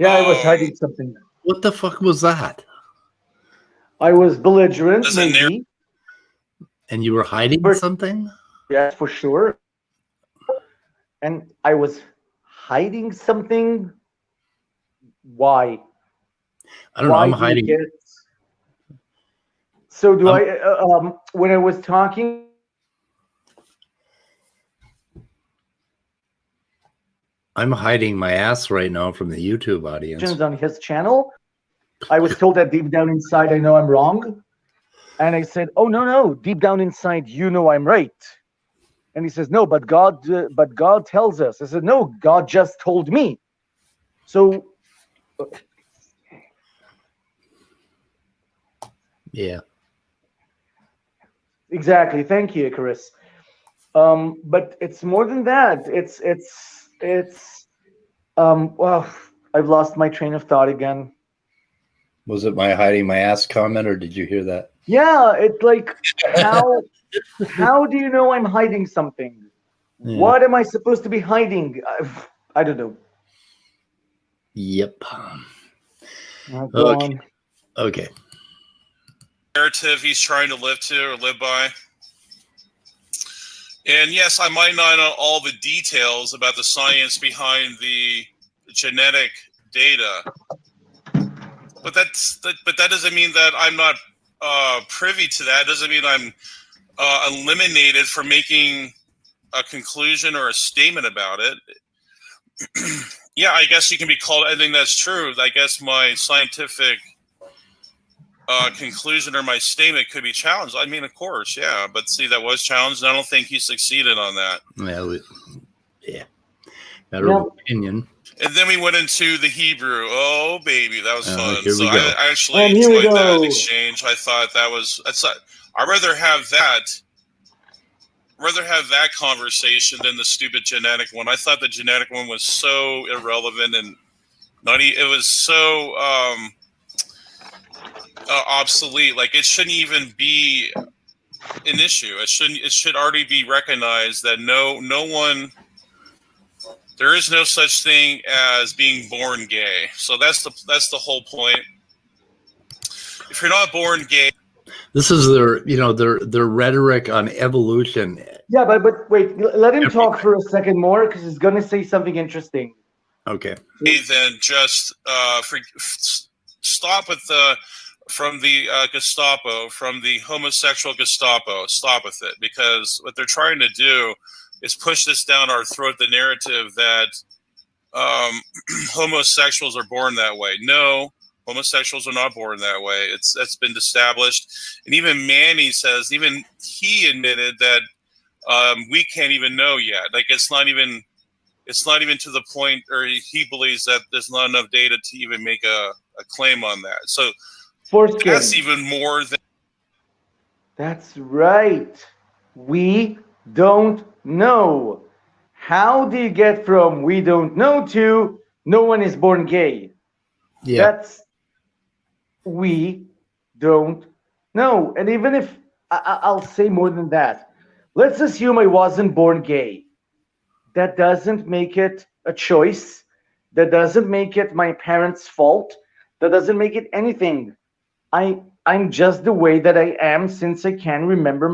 I was hiding something. What the fuck was that? I was belligerent, maybe. And you were hiding something? Yes, for sure. And I was hiding something. Why? I don't know. I'm hiding. So do I? When I was talking, I'm hiding my ass right now from the YouTube audience. On his channel, I was told that deep down inside I know I'm wrong, and I said, "Oh no, deep down inside you know I'm right." And he says, "No, but God tells us." I said, "No, God just told me." So, yeah, exactly. Thank you, Icarus. But it's more than that. It's well, I've lost my train of thought again. Was it my hiding my ass comment, or did you hear that? Yeah, it's like, how do you know I'm hiding something? Yeah. What am I supposed to be hiding? I don't know. Yep. Okay. Narrative he's trying to live to or live by. And yes, I might not know all the details about the science behind the genetic data, but that doesn't mean that I'm not privy to that. It doesn't mean I'm eliminated from making a conclusion or a statement about it. Yeah, I guess you can be called anything that's true. I guess my scientific conclusion or my statement could be challenged. I mean, of course, yeah. But see, that was challenged, and I don't think he succeeded on that. Yeah. Matter of opinion. And then we went into the Hebrew. Oh, baby, that was fun. Here So we go. I actually And here we enjoyed that go. exchange. I thought I'd rather have that conversation than the stupid genetic one. I thought the genetic one was so irrelevant and it was so obsolete. Like, it shouldn't even be an issue. It should already be recognized that there is no such thing as being born gay. So that's the whole point. If you're not born gay, this is their rhetoric on evolution. Yeah, but wait, let him talk for a second more because he's going to say something interesting. Okay. then just stop with from the Gestapo, from the homosexual Gestapo. Stop with it, because what they're trying to do is push this down our throat, the narrative that homosexuals are born that way. No, homosexuals are not born that way. That's been established. And even Meny says, even he admitted that we can't even know yet. Like, it's not even to the point, or he believes that there's not enough data to even make a claim on that. So that's even more than. That's right. We don't know. How do you get from we don't know to no one is born gay? Yeah. That's we don't know. And even if I'll say more than that, let's assume I wasn't born gay. That doesn't make it a choice. That doesn't make it my parents' fault. That doesn't make it anything. I'm just the way that I am since I can remember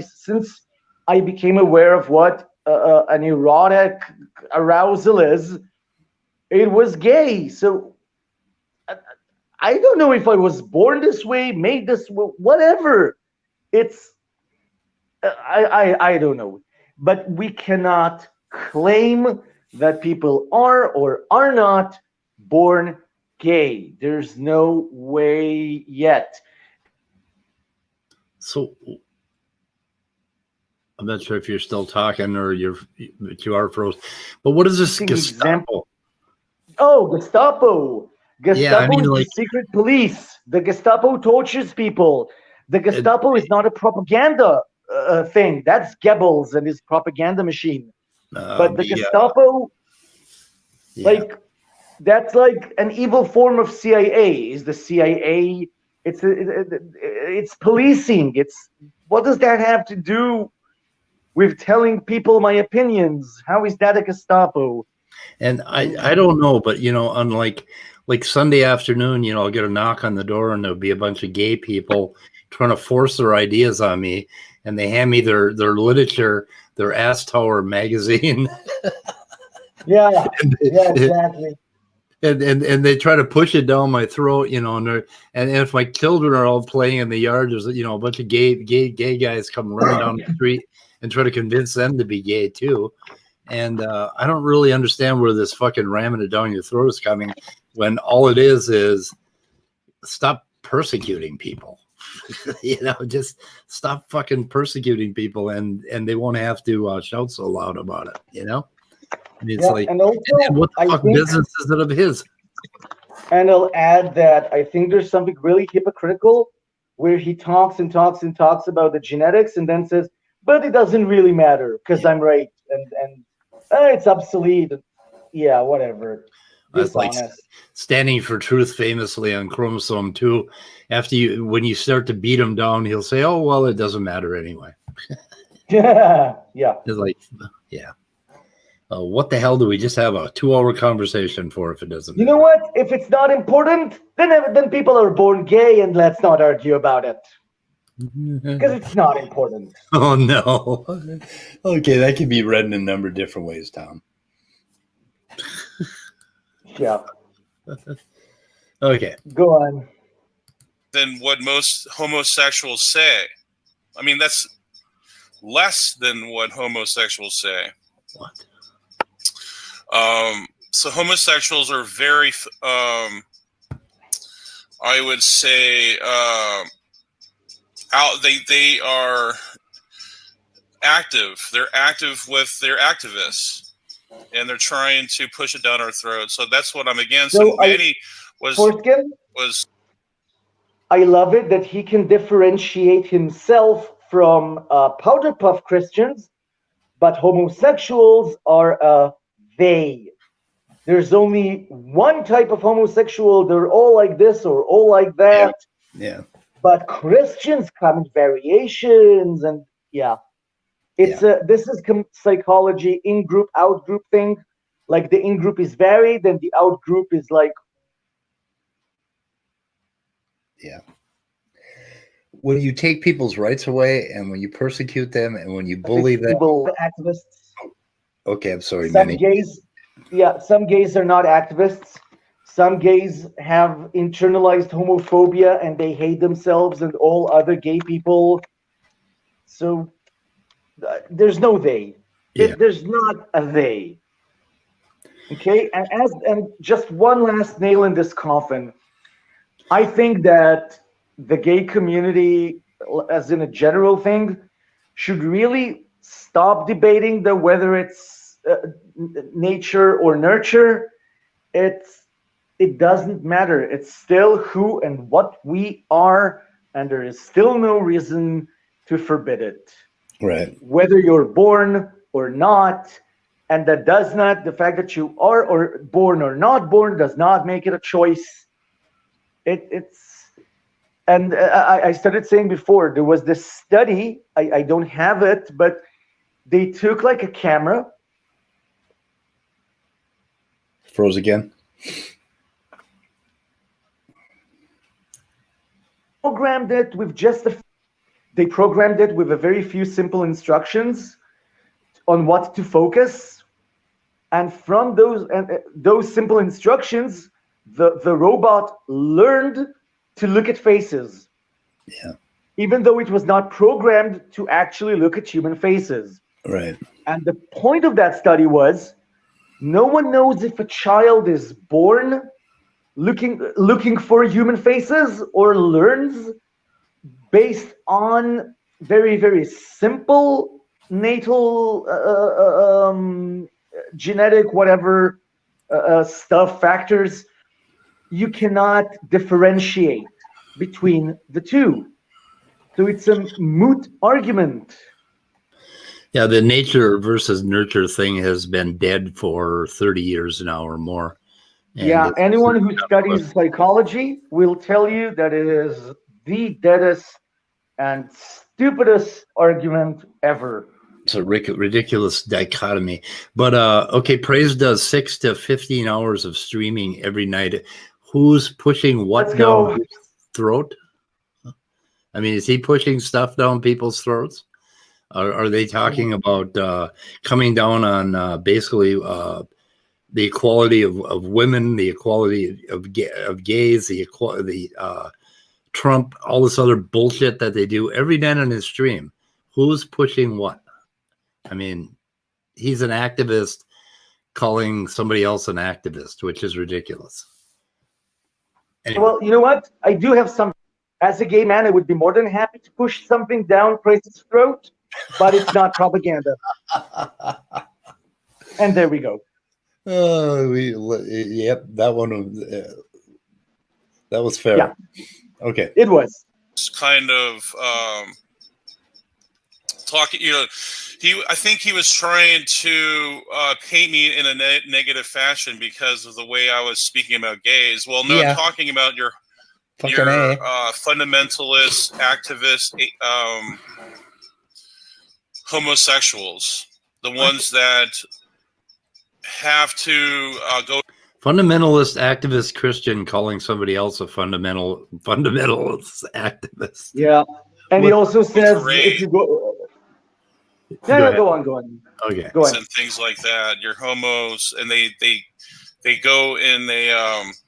since I became aware of what an erotic arousal is. It was gay. So I don't know if I was born this way, made this way, whatever. It's I don't know. But we cannot claim that people are or are not born gay. There's no way yet. So I'm not sure if you're still talking or you are froze. But what is this Gestapo? Oh, Gestapo. Gestapo is like, the secret police. The Gestapo tortures people. The Gestapo is not a propaganda thing. That's Goebbels and his propaganda machine. But the Gestapo, that's like an evil form of CIA. Is the CIA? It's policing. What does that have to do with telling people my opinions? How is that a Gestapo? And I don't know, but unlike like Sunday afternoon, I'll get a knock on the door and there'll be a bunch of gay people trying to force their ideas on me, and they hand me their literature, their Ass Tower magazine. Yeah, exactly. And they try to push it down my throat, and if my children are all playing in the yard, there's a bunch of gay guys come running down the street and try to convince them to be gay too. And I don't really understand where this fucking ramming it down your throat is coming, when all it is stop persecuting people. Just stop fucking persecuting people, and they won't have to shout so loud about it. It's like, and also, and what the fuck business is it of his? And I'll add that I think there's something really hypocritical where he talks and talks and talks about the genetics and then says, but it doesn't really matter because I'm right and it's obsolete. Yeah, whatever. That's like standing for truth famously on chromosome 2. When you start to beat him down, he'll say, oh, well, it doesn't matter anyway. Yeah. It's like, yeah. What the hell do we just have a 2-hour conversation for if it doesn't matter? You know what? If it's not important, then people are born gay, and let's not argue about it. Because it's not important. Oh, no. Okay, that can be read in a number of different ways, Tom. Yeah. Okay. Go on. Than what most homosexuals say. I mean, that's less than what homosexuals say. What? So homosexuals are very, I would say, they are active. They're active with their activists. and they're trying to push it down our throats. So that's what I'm against. So And Meny was Forskin, I love it that he can differentiate himself from powder puff Christians, but homosexuals are they. There's only one type of homosexual. They're all like this or all like that. Yeah. But Christians come in variations, and this is psychology, in group, out group thing. Like the in group is varied, and the out group is like. Yeah. When you take people's rights away, and when you persecute them, and when you bully them, Activists. Okay, I'm sorry, Some Meny. some gays are not activists. Some gays have internalized homophobia and they hate themselves and all other gay people. So there's no they. Yeah. There's not a they. Okay, and just one last nail in this coffin. I think that the gay community, as in a general thing, should really stop debating whether it's nature or nurture. It doesn't matter. It's still who and what we are, and there is still no reason to forbid it. Right. Whether you're born or not, and that does not, the fact that you are or born or not born does not make it a choice. And I started saying before, there was this study, I don't have it, but they took like a camera. Froze again. Programmed it with a very few simple instructions on what to focus, and from those simple instructions, the robot learned to look at faces. Yeah. Even though it was not programmed to actually look at human faces. Right. And the point of that study was, no one knows if a child is born looking for human faces or learns based on very, very simple natal genetic whatever stuff factors. You cannot differentiate between the two. So it's a moot argument. Yeah, the nature versus nurture thing has been dead for 30 years now or more. And anyone who studies psychology will tell you that it is the deadest and stupidest argument ever. It's a ridiculous dichotomy. But okay, Praise does 6 to 15 hours of streaming every night. Who's pushing what down his throat? I mean, is he pushing stuff down people's throats? Are they talking about coming down on basically the equality of women, the equality of gays, the equality, Trump, all this other bullshit that they do every night on his stream? Who's pushing what? I mean, he's an activist calling somebody else an activist, which is ridiculous. Anyway. Well, you know what? I do have some. As a gay man, I would be more than happy to push something down Prase's throat, but it's not propaganda. And there we go. Yep, that one. That was fair. Yeah. Okay. It was. It's kind of talking. I think he was trying to paint me in a negative fashion because of the way I was speaking about gays. Well, no, I'm talking about your fundamentalist, activist, homosexuals, the ones that have to go. Fundamentalist, activist, Christian calling somebody else a fundamentalist activist. Yeah, and he also says if you go. Go on. Okay. Go ahead. And things like that. You're homos, and they go and they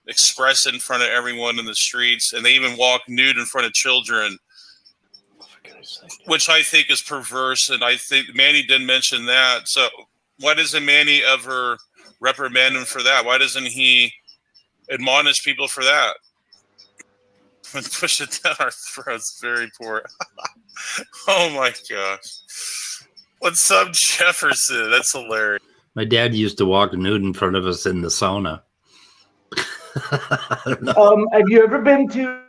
express it in front of everyone in the streets, and they even walk nude in front of children, which I think is perverse. And I think Meny didn't mention that. So why doesn't Meny ever reprimand him for that? Why doesn't he admonish people for that? And push it down our throats. Very poor. Oh my gosh. What's up, Jefferson? That's hilarious. My dad used to walk nude in front of us in the sauna. I don't know. Have you ever been to?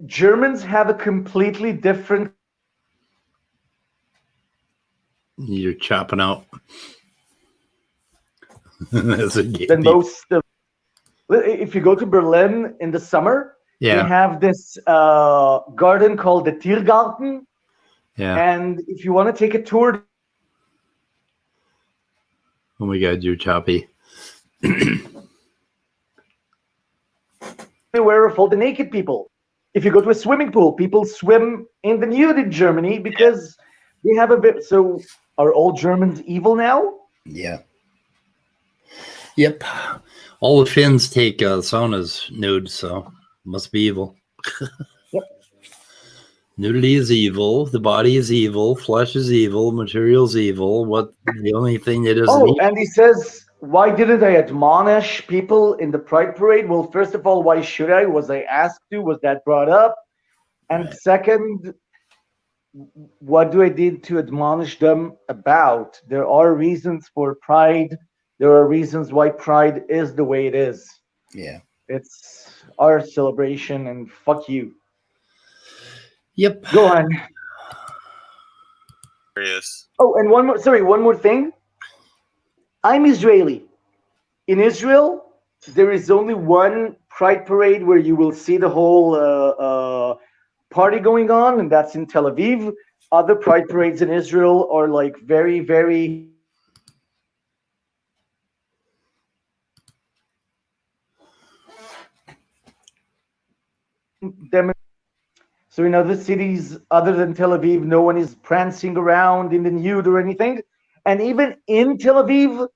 Germans have a completely different. You're chopping out. That's a Than most of. If you go to Berlin in the summer, they have this garden called the Tiergarten. Yeah. And if you want to take a tour. Oh my God, you're choppy. Everywhere for the naked people. If you go to a swimming pool, people swim in the nude in Germany because they have a bit. So are all Germans evil now? Yeah. Yep. All the Finns take saunas nude, so must be evil. Yep. Nudity is evil. The body is evil. Flesh is evil. Material is evil. What the only thing that isn't evil. And he says, why didn't I admonish people in the Pride Parade? Well, first of all, why should I? Was I asked to? Was that brought up? And second, what do I need to admonish them about? There are reasons for Pride. There are reasons why Pride is the way it is. Yeah. It's our celebration, and fuck you. Yep. Go on. Yes. Oh, and one more thing. I'm Israeli. In Israel, there is only one Pride Parade where you will see the whole party going on, and that's in Tel Aviv. Other Pride Parades in Israel are like very, very... So in other cities other than Tel Aviv, no one is prancing around in the nude or anything. And even in Tel Aviv,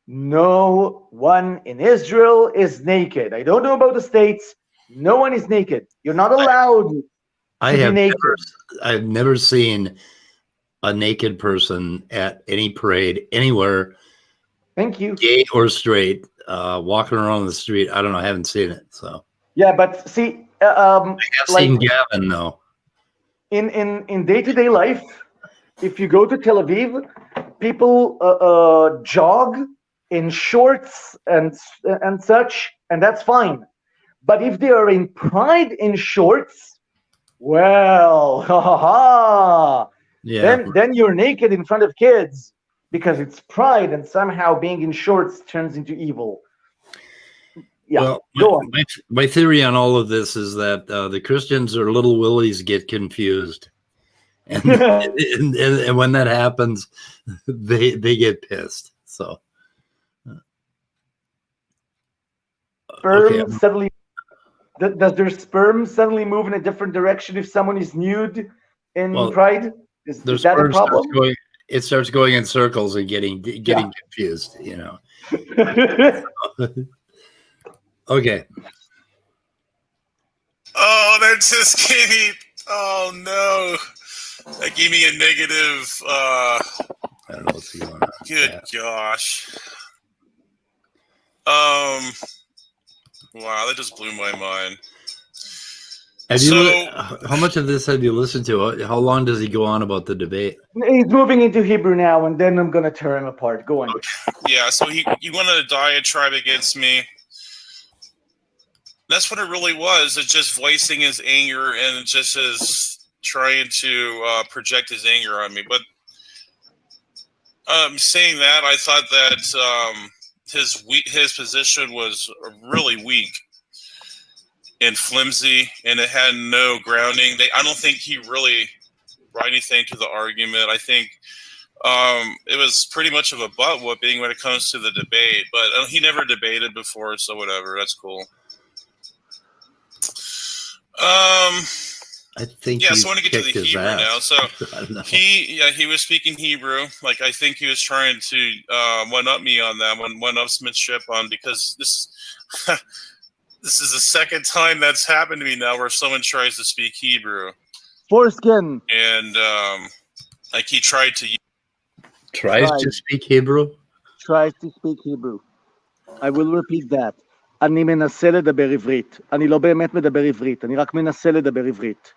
no one in Israel is naked. I don't know about the States. No one is naked. You're not allowed to be naked. I've never seen a naked person at any parade anywhere. Thank you. Gay or straight, walking around the street. I don't know. I haven't seen it. So yeah, but see, I have seen Gavin though. In day-to-day life, if you go to Tel Aviv, people jog in shorts and such, and that's fine. But if they are in Pride in shorts, well, then you're naked in front of kids because it's Pride, and somehow being in shorts turns into evil. Yeah, well, go on. My theory on all of this is that the Christians or little willies get confused. And, and when that happens, they get pissed. So sperm suddenly does their sperm suddenly move in a different direction if someone is nude in Pride? Is that a problem? It starts going in circles and getting confused, you know. Okay. Oh, that just gave me. Oh no, that gave me a negative. I don't know what's going on. Good gosh. Wow, that just blew my mind. How much of this have you listened to? How long does he go on about the debate? He's moving into Hebrew now, and then I'm going to tear him apart. Go on. Okay. Yeah, so he wanted a diatribe against me. That's what it really was. It's just voicing his anger and just his trying to project his anger on me. But saying that, I thought that his position was really weak and flimsy, and it had no grounding. I don't think he really brought anything to the argument. I think it was pretty much of a butt whooping when it comes to the debate. But he never debated before, so whatever. That's cool. I think so I want to get to the Hebrew now. So he was speaking Hebrew. Like, I think he was trying to one up me on that one-upsmanship on, because this is the second time that's happened to me now where someone tries to speak Hebrew. Foreskin. And like he tried to speak Hebrew. Tries to speak Hebrew. I will repeat that. אני מנסה לדבר עברית. אני לא באמת מדבר עברית. אני רק מנסה לדבר עברית.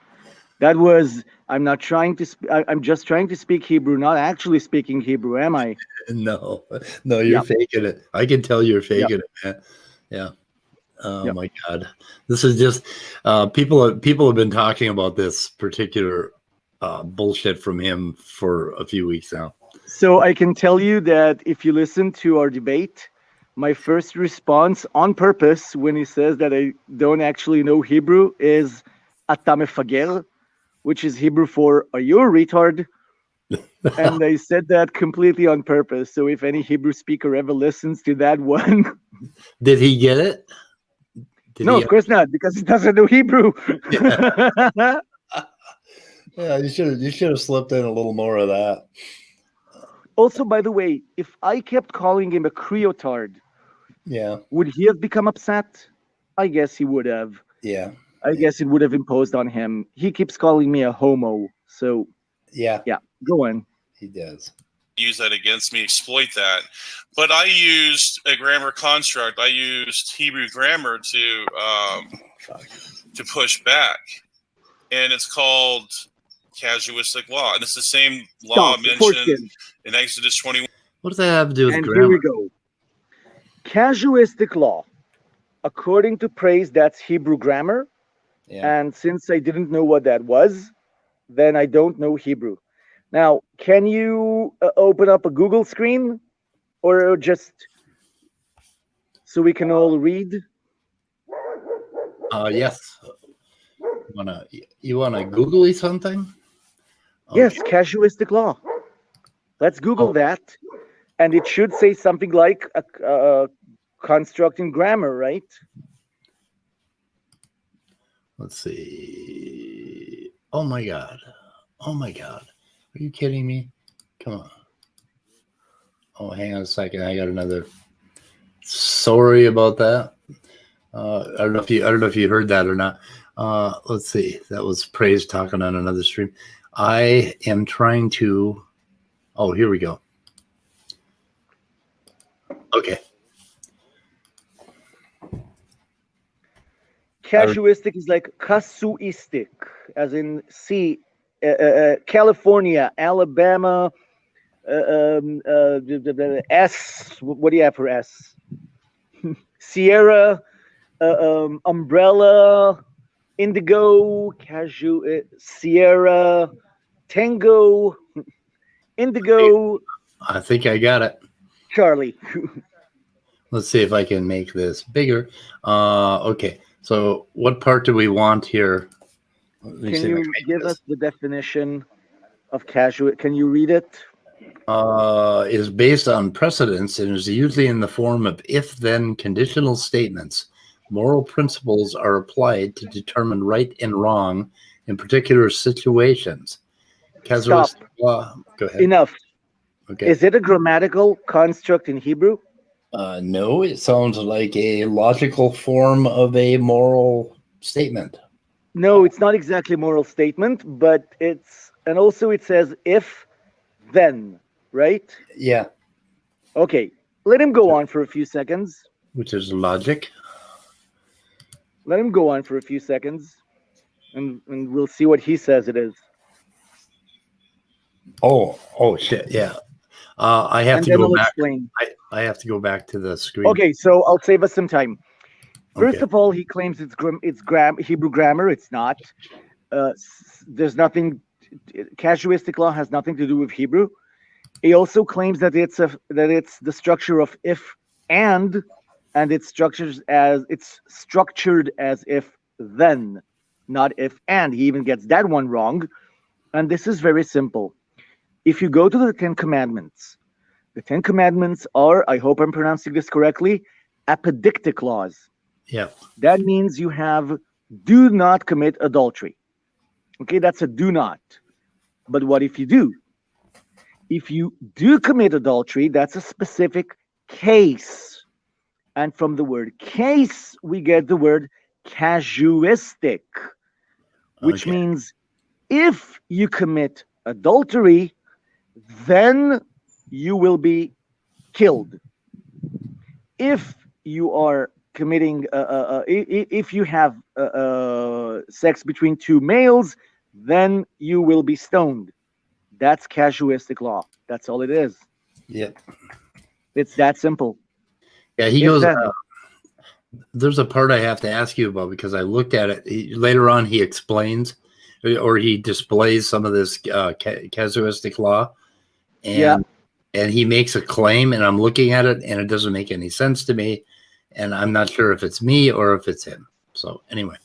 That was, I'm not trying to, I'm just trying to speak Hebrew, not actually speaking Hebrew, am I? No, you're Yeah. faking it. I can tell you're Yeah. faking it, man. Yeah. Oh Yeah. my God. This is just people have been talking about this particular bullshit from him for a few weeks now. So I can tell you that if you listen to our debate, my first response on purpose when he says that I don't actually know Hebrew is "Ata mefager," which is Hebrew for "Are you a retard?" And I said that completely on purpose. So if any Hebrew speaker ever listens to that one, Did he get it? no, of course not, because he doesn't know Hebrew. Yeah. Yeah, you should have slipped in a little more of that. Also, by the way, if I kept calling him a creotard, Yeah. would he have become upset? I guess he would have. Yeah. I guess it would have imposed on him. He keeps calling me a homo. So, Yeah. yeah, go on. He does. Use that against me, exploit that. But I used a grammar construct. I used Hebrew grammar to push back, and it's called casuistic law, and it's the same law Stop. mentioned Foreskin. in Exodus 21. What does that have to do with And grammar? here we go. Casuistic law. According to Praise, that's Hebrew grammar. Yeah. And since I didn't know what that was, then I don't know Hebrew. Now, can you open up a Google screen or just so we can all read? Yes. You wanna Googly something? Yes, casuistic law. Let's Google that. And it should say something like a constructing grammar, right? Let's see. Oh my God. Oh my God. Are you kidding me? Come on. Oh, hang on a second. I got another. Sorry about that. I don't know if you heard that or not. Let's see. That was Praise talking on another stream. I am trying to. Oh, here we go. Okay. Casuistic is like casuistic, as in California, Alabama, S. What do you have for S? Sierra, umbrella, indigo, Sierra, tango, indigo, I think I got it. Charlie. Let's see if I can make this bigger. Okay. So what part do we want here? Can you give us the definition of casual? Can you read it? Is based on precedents and is usually in the form of if-then conditional statements. Moral principles are applied to determine right and wrong in particular situations. Stop. Go ahead. Enough. Okay. Is it a grammatical construct in Hebrew? No, it sounds like a logical form of a moral statement. No, it's not exactly a moral statement, but it's, and also it says if, then, right? Yeah. Okay, let him go on for a few seconds. Which is logic. Let him go on for a few seconds, and we'll see what he says it is. Oh shit, yeah. I have and to then go I'll back. explain. I have to go back to the screen. Okay, so I'll save us some time. First Okay. of all, he claims it's Hebrew grammar. It's not. There's nothing. Casuistic law has nothing to do with Hebrew. He also claims that it's the structure of if and it's structured as if then, not if and. He even gets that one wrong. And this is very simple. If you go to the Ten Commandments, the Ten Commandments are, I hope I'm pronouncing this correctly, apodictic laws. Yeah. That means you have do not commit adultery. Okay, that's a do not. But what if you do? If you do commit adultery, that's a specific case. And from the word case, we get the word casuistic, which means if you commit adultery, then you will be killed. If you are committing, if you have sex between two males, then you will be stoned. That's casuistic law. That's all it is. Yep. It's that simple. Yeah, he If goes. then. There's a part I have to ask you about because I looked at it. Later on, he explains or he displays some of this casuistic law, and Yeah. and he makes a claim, and I'm looking at it, and it doesn't make any sense to me, and I'm not sure if it's me or if it's him. So anyway,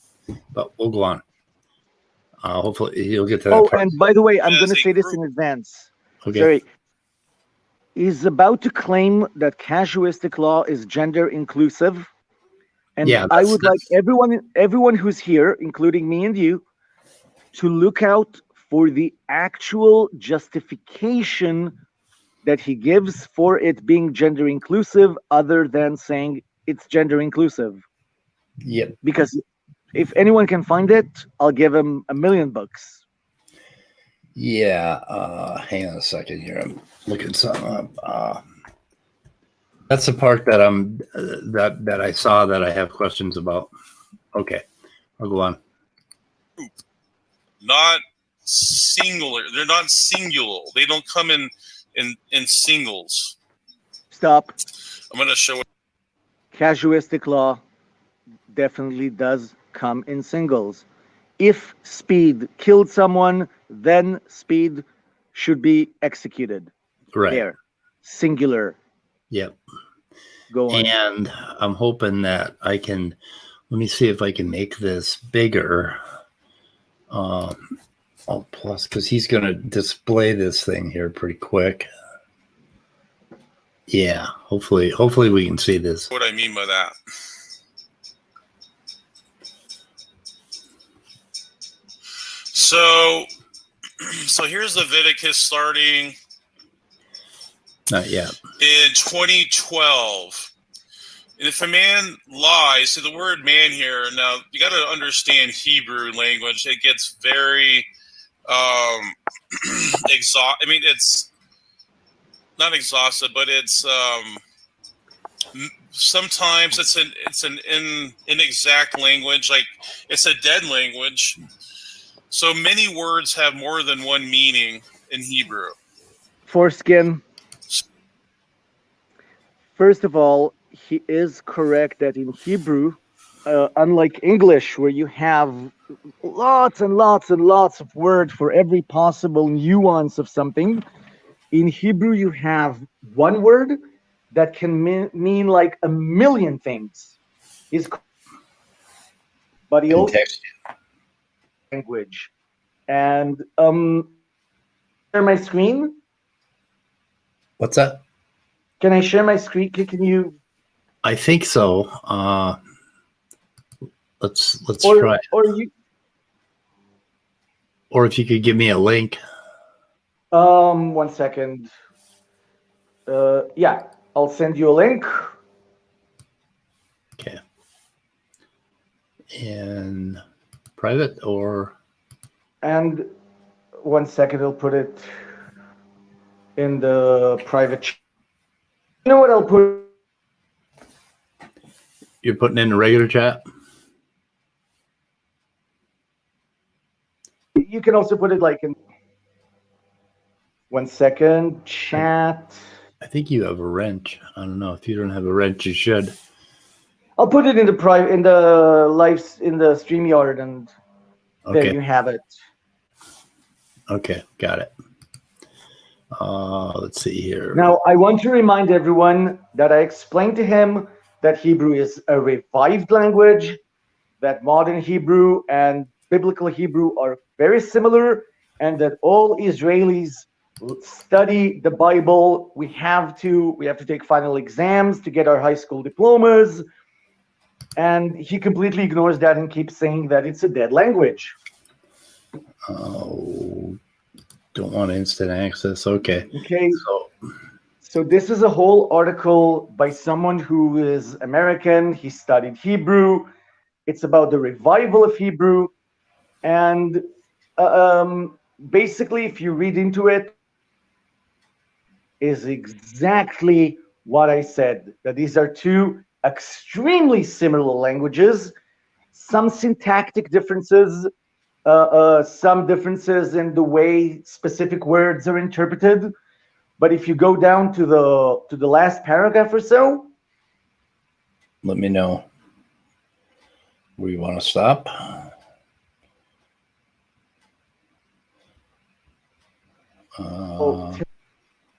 but we'll go on. Hopefully, he'll get to that part. And by the way, I'm As going to a say this group. in advance. Okay. Sorry. He's about to claim that casuistic law is gender inclusive. And Yeah, I would like everyone who's here, including me and you, to look out for the actual justification that he gives for it being gender inclusive, other than saying it's gender inclusive. Yep. Because if anyone can find it, I'll give him $1 million. Yeah. Hang on a second here. I'm looking something up. That's the part that I'm that I saw that I have questions about. Okay, I'll go on. Not singular. They're not singular. They don't come in singles. Stop. I'm going to show it. Casuistic law definitely does come in singles. If speed killed someone, then speed should be executed. Right. There. Singular. Yep. Go on. And I'm hoping that I can. Let me see if I can make this bigger. Plus, because he's going to display this thing here pretty quick. Yeah. Hopefully we can see this. What I mean by that. So here's Leviticus starting Not yet. in 2012. And if a man lies, so the word man here, now you got to understand Hebrew language. It gets very it's not exhaustive, but it's sometimes it's an inexact language, like it's a dead language. So many words have more than one meaning in Hebrew. Foreskin. First of all, he is correct that in Hebrew, unlike English, where you have lots and lots and lots of words for every possible nuance of something, in Hebrew you have one word that can mean like 1,000,000 things. But he also language. And share my screen. What's that? Can I share my screen? Can you? I think so. Let's try. Or if you could give me a link. 1 second. Yeah, I'll send you a link. Okay. In private or? And 1 second, I'll put it in the private chat. You know what? I'll put. You're putting in the regular chat? You can also put it like in 1 second, chat. I think you have a wrench. I don't know. If you don't have a wrench, you should. I'll put it in the private, in the StreamYard, and Okay. there you have it. Okay, got it. Let's see here. Now, I want to remind everyone that I explained to him that Hebrew is a revived language, that modern Hebrew and biblical Hebrew are very similar, and that all Israelis study the Bible. We have to take final exams to get our high school diplomas. And he completely ignores that and keeps saying that it's a dead language. Oh, don't want instant access. Okay. Okay. So this is a whole article by someone who is American. He studied Hebrew. It's about the revival of Hebrew. And basically, if you read into it, is exactly what I said, that these are two extremely similar languages, some syntactic differences, some differences in the way specific words are interpreted. But if you go down to the last paragraph or so, Let me know where you want to stop.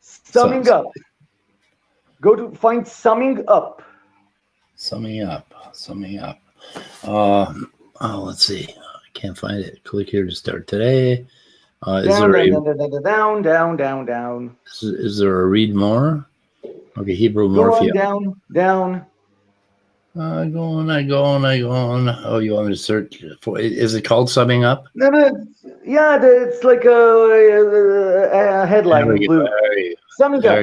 Summing up. Go to find summing up. Summing up. Let's see. I can't find it. Click here to start today. Is there a read more? Okay, Hebrew morphia. Down. I go on. Oh, you want me to search for? Is it called summing up? No, yeah, it's like a headline in blue. Summing up.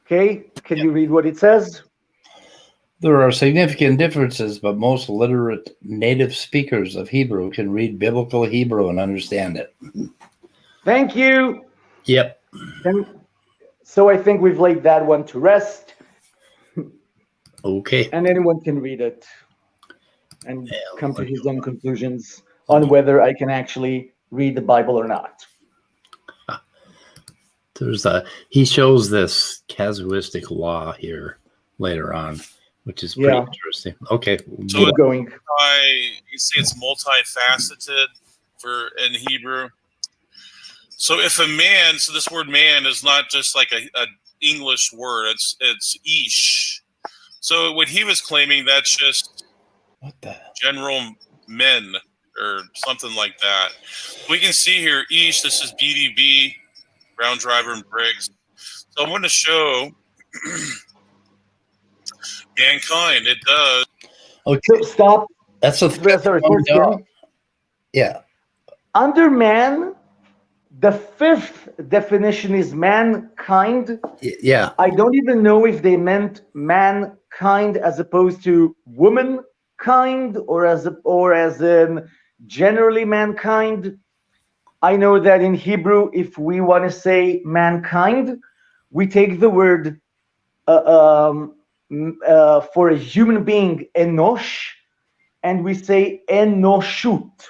Okay, can you read what it says? There are significant differences, but most literate native speakers of Hebrew can read biblical Hebrew and understand it. Thank you. Yep. So I think we've laid that one to rest. Okay. And anyone can read it and come to his own conclusions on whether I can actually read the Bible or not. He shows this casuistic law here later on, which is pretty interesting. Okay. So keep going. You see it's multifaceted in Hebrew. So if a man, so this word man is not just like a English word, it's ish. So what he was claiming, that's just general men or something like that. We can see here, ish, this is BDB, Brown Driver and Briggs. So I'm going to show mankind. It does. Okay. Stop. That's a yeah. Under man, the fifth definition is mankind. Yeah. I don't even know if they meant mankind as opposed to womankind or as in generally mankind. I know that in Hebrew, if we want to say mankind, we take the word for a human being, enosh, and we say enoshut.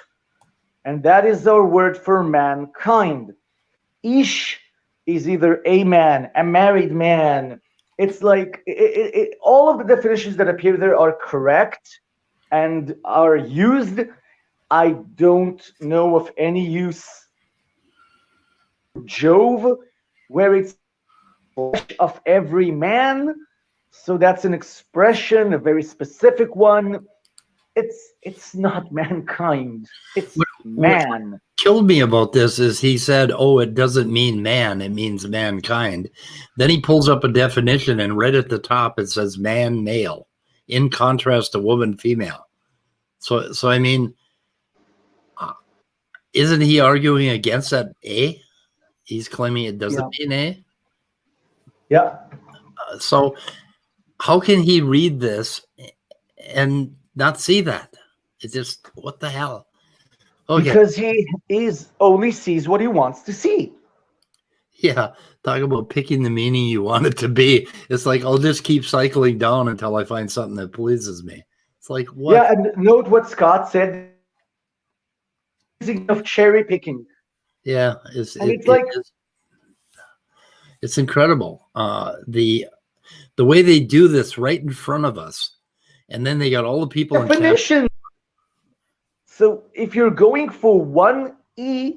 And that is our word for mankind. Ish is either a man, a married man. It's like all of the definitions that appear there are correct and are used. I don't know of any use Jove where it's of every man. So that's an expression, a very specific one. It's not mankind. It's man. What killed me about this is he said, "Oh, it doesn't mean man; it means mankind." Then he pulls up a definition, and right at the top it says "man, male," in contrast to woman, female. So I mean, isn't he arguing against that? A? He's claiming it doesn't mean A. Yeah. So how can he read this and not see that? It's just, what the hell? Okay. Because he only sees what he wants to see. Yeah, talk about picking the meaning you want it to be. It's like, I'll just keep cycling down until I find something that pleases me. It's like, what? Yeah, and note what Scott said of cherry picking. Yeah, it's incredible. The way they do this right in front of us, and then they got all the people definition. So if you're going for one E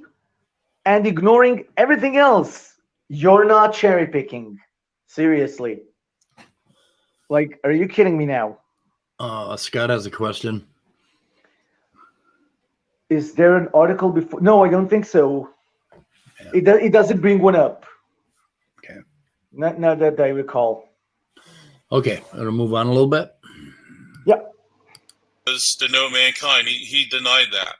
and ignoring everything else, you're not cherry picking. Seriously. Like, are you kidding me now? Scott has a question. Is there an article before? No, I don't think so. Yeah. It doesn't bring one up. Okay. Not that I recall. Okay, I'm gonna move on a little bit. Yeah. Does denote mankind. He denied that.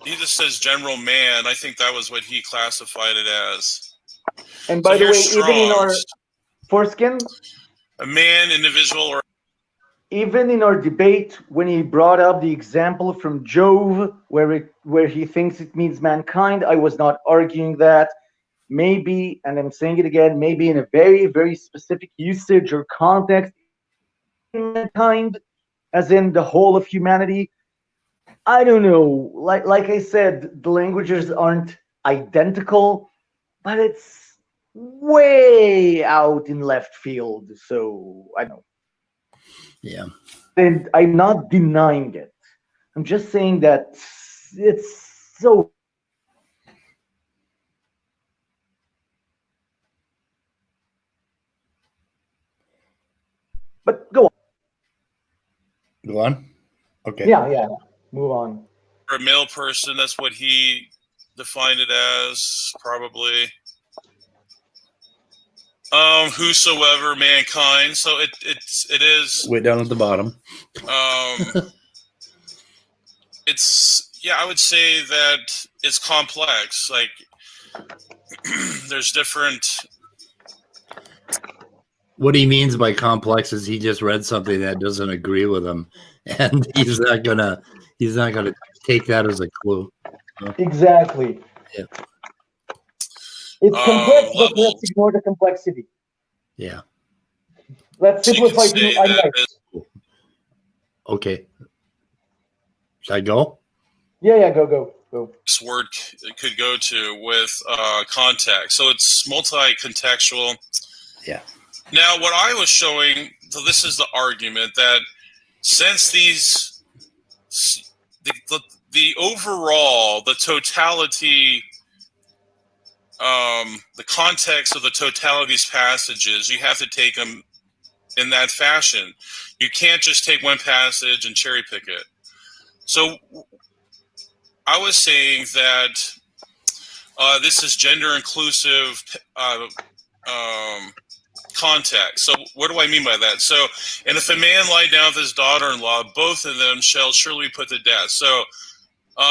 He just says general man. I think that was what he classified it as. And by the way, even in our foreskin, a man, individual, or even in our debate, when he brought up the example from Jove, where he thinks it means mankind, I was not arguing that. Maybe, and I'm saying it again, maybe in a very, very specific usage or context, mankind, as in the whole of humanity. I don't know. Like I said, the languages aren't identical, but it's way out in left field. So I don't know. Yeah. And I'm not denying it. I'm just saying that it's so. But go on. Go on. Okay. Yeah. Move on. For a male person, that's what he defined it as, probably. Whosoever, mankind. So it is. Way down at the bottom. It's, yeah, I would say that it's complex. Like there's different. What he means by complex is he just read something that doesn't agree with him, and he's not gonna take that as a clue. Exactly. Yeah. It's complex, but Level. let's ignore the complexity. Yeah. Let's So you simplify can say to that unite. Okay. Should I go? Yeah, go. this word could go to with context. So it's multi-contextual. Yeah. Now, what I was showing, so this is the argument that since the overall, the totality, the context of the totality of these passages, you have to take them in that fashion. You can't just take one passage and cherry pick it. So I was saying that this is gender inclusive context. So what do I mean by that? So, and if a man lie down with his daughter-in-law, both of them shall surely be put to death. So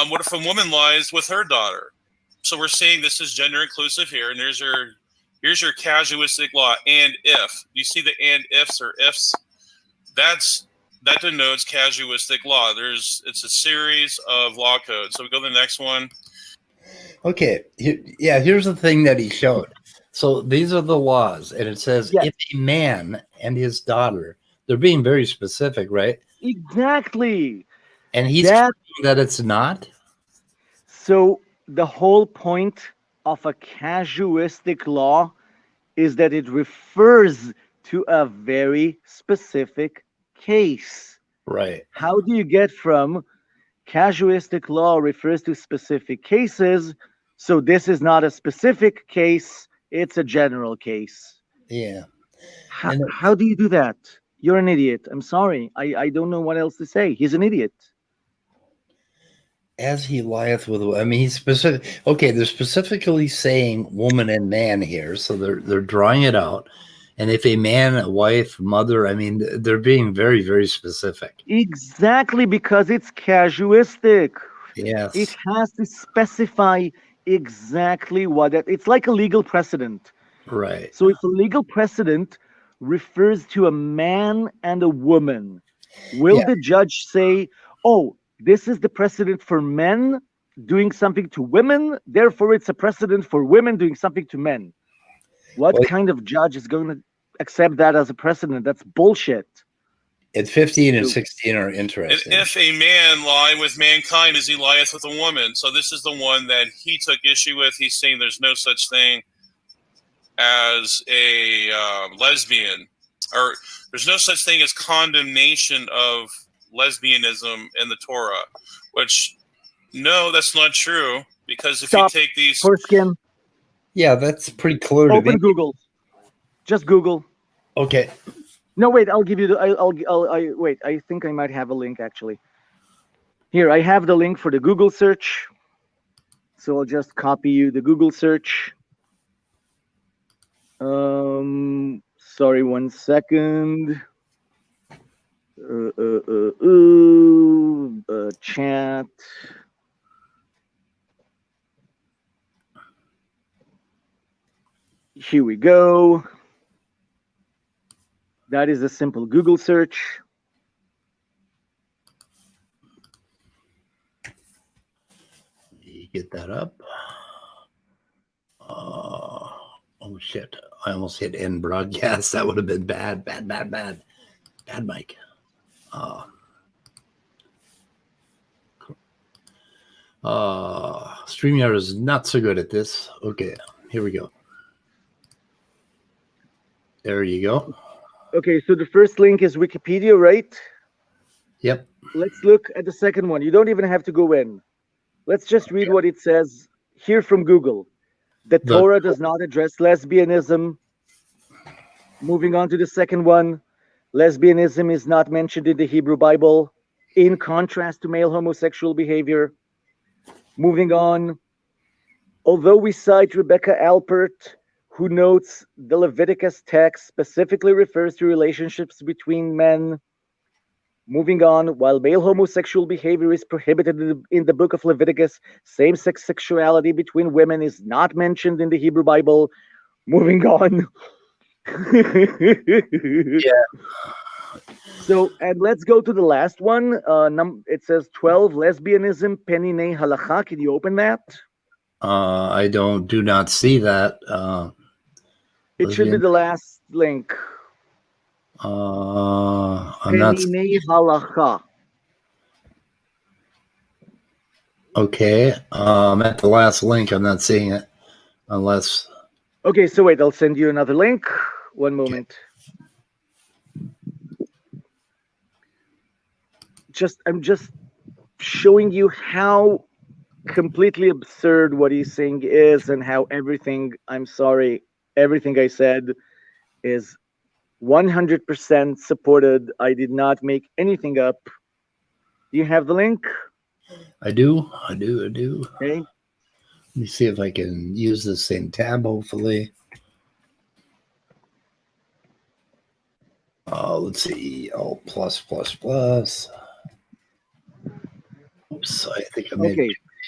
what if a woman lies with her daughter? So we're saying this is gender inclusive here, and here's your casuistic law. And if you see the and ifs or ifs, that denotes casuistic law. It's a series of law codes. So we go to the next one. Okay. Here's the thing that he showed. So these are the laws, and it says Yes. if a man and his daughter, they're being very specific, right? Exactly. And he's claiming that it's not. So the whole point of a casuistic law is that it refers to a very specific case. Right. How do you get from casuistic law refers to specific cases, so this is not a specific case, it's a general case? Yeah. How do you do that? You're an idiot. I'm sorry. I don't know what else to say. He's an idiot. As he lieth with, I mean, he's specific. Okay, they're specifically saying woman and man here, so they're drawing it out. And if a man, a wife, mother, I mean, they're being very, very specific. Exactly, because it's casuistic. Yes. It has to specify exactly what it's like a legal precedent. Right. So if a legal precedent refers to a man and a woman, will the judge say, oh, this is the precedent for men doing something to women, therefore it's a precedent for women doing something to men? What kind of judge is going to accept that as a precedent? That's bullshit. And 15 and 16 are interesting. And if a man lie with mankind as he lieth with a woman. So this is the one that he took issue with. He's saying there's no such thing as a lesbian, or there's no such thing as condemnation of lesbianism in the Torah, which, no, that's not true, because if you take these... Foreskin. Yeah, that's pretty clear to me. Open Google. Just Google. Okay. No, wait, I'll give you the, wait, I think I might have a link, actually. Here, I have the link for the Google search. So I'll just copy you the Google search. Sorry, 1 second. Chat. Here we go. That is a simple Google search. You get that up. Oh shit! I almost hit end broadcast. That would have been bad, Mike. StreamYard is not so good at this. Okay, here we go. There you go. Okay, so the first link is Wikipedia, right? Yep. Let's look at the second one. You don't even have to go in. Let's just read what it says here from Google. The Torah does not address lesbianism. Moving on to the second one. Lesbianism is not mentioned in the Hebrew Bible, in contrast to male homosexual behavior. Moving on. Although we cite Rebecca Alpert, who notes the Leviticus text specifically refers to relationships between men. Moving on, while male homosexual behavior is prohibited in the book of Leviticus, same-sex sexuality between women is not mentioned in the Hebrew Bible. Moving on. Yeah. So, and let's go to the last one. It says 12, lesbianism, Penine Halacha. Can you open that? I do not see that. It should be the last link. I'm not. Penine Halacha. Okay. At the last link, I'm not seeing it. Unless. Okay, so wait, I'll send you another link. One moment. I'm just showing you how completely absurd what he's saying is, and how everything I said is 100% supported. I did not make anything up. Do you have the link? I do. Okay. Let me see if I can use the same tab, hopefully. Let's see. Oh, plus. Oops, I think I made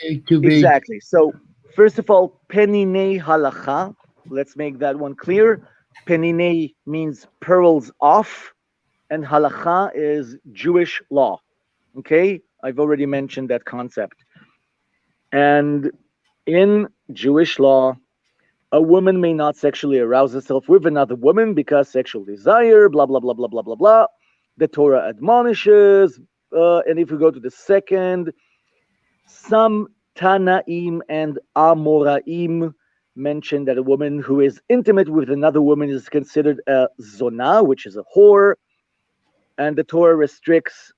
it too big. Exactly. So, first of all, Penine Halacha. Let's make that one clear. Penine means pearls off, and Halacha is Jewish law. Okay? I've already mentioned that concept. And in Jewish law, a woman may not sexually arouse herself with another woman because sexual desire, blah, blah, blah, blah, blah, blah, blah. The Torah admonishes. And if we go to the second, some Tanaim and Amoraim mention that a woman who is intimate with another woman is considered a zonah, which is a whore. And the Torah restricts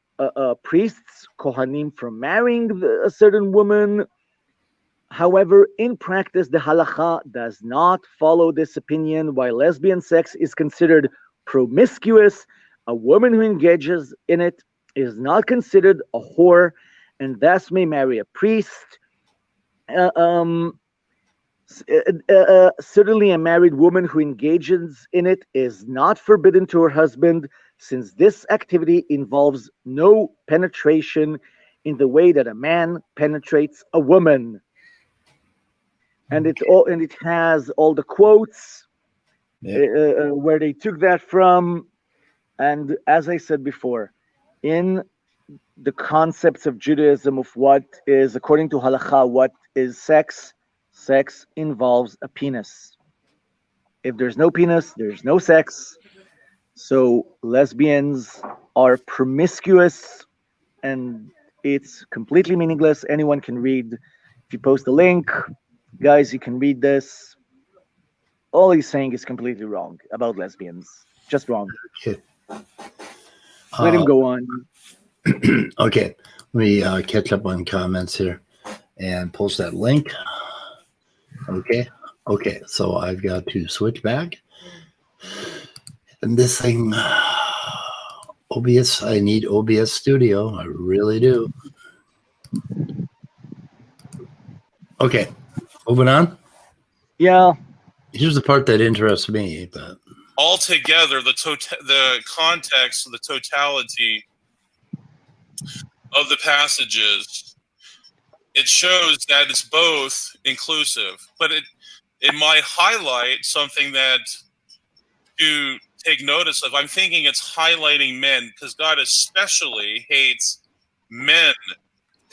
priests, kohanim, from marrying a certain woman. However, in practice, the halacha does not follow this opinion. While lesbian sex is considered promiscuous, a woman who engages in it is not considered a whore and thus may marry a priest. Certainly, a married woman who engages in it is not forbidden to her husband, since this activity involves no penetration in the way that a man penetrates a woman. And it has all the quotes where they took that from. And as I said before, in the concepts of Judaism of what is, according to halacha, what is sex involves a penis. If there's no penis, there's no sex. So lesbians are promiscuous, and it's completely meaningless. Anyone can read. If you post a link, guys, you can read this. All he's saying is completely wrong about lesbians. Just wrong. Okay. Let him go on. Okay. Let me catch up on comments here and post that link. Okay. So I've got to switch back. And this thing, OBS, I need OBS Studio. I really do. Okay. Moving on. Yeah. Here's the part that interests me, but altogether, the context, the totality of the passages, it shows that it's both inclusive, but it might highlight something that to take notice of. I'm thinking it's highlighting men, because God especially hates men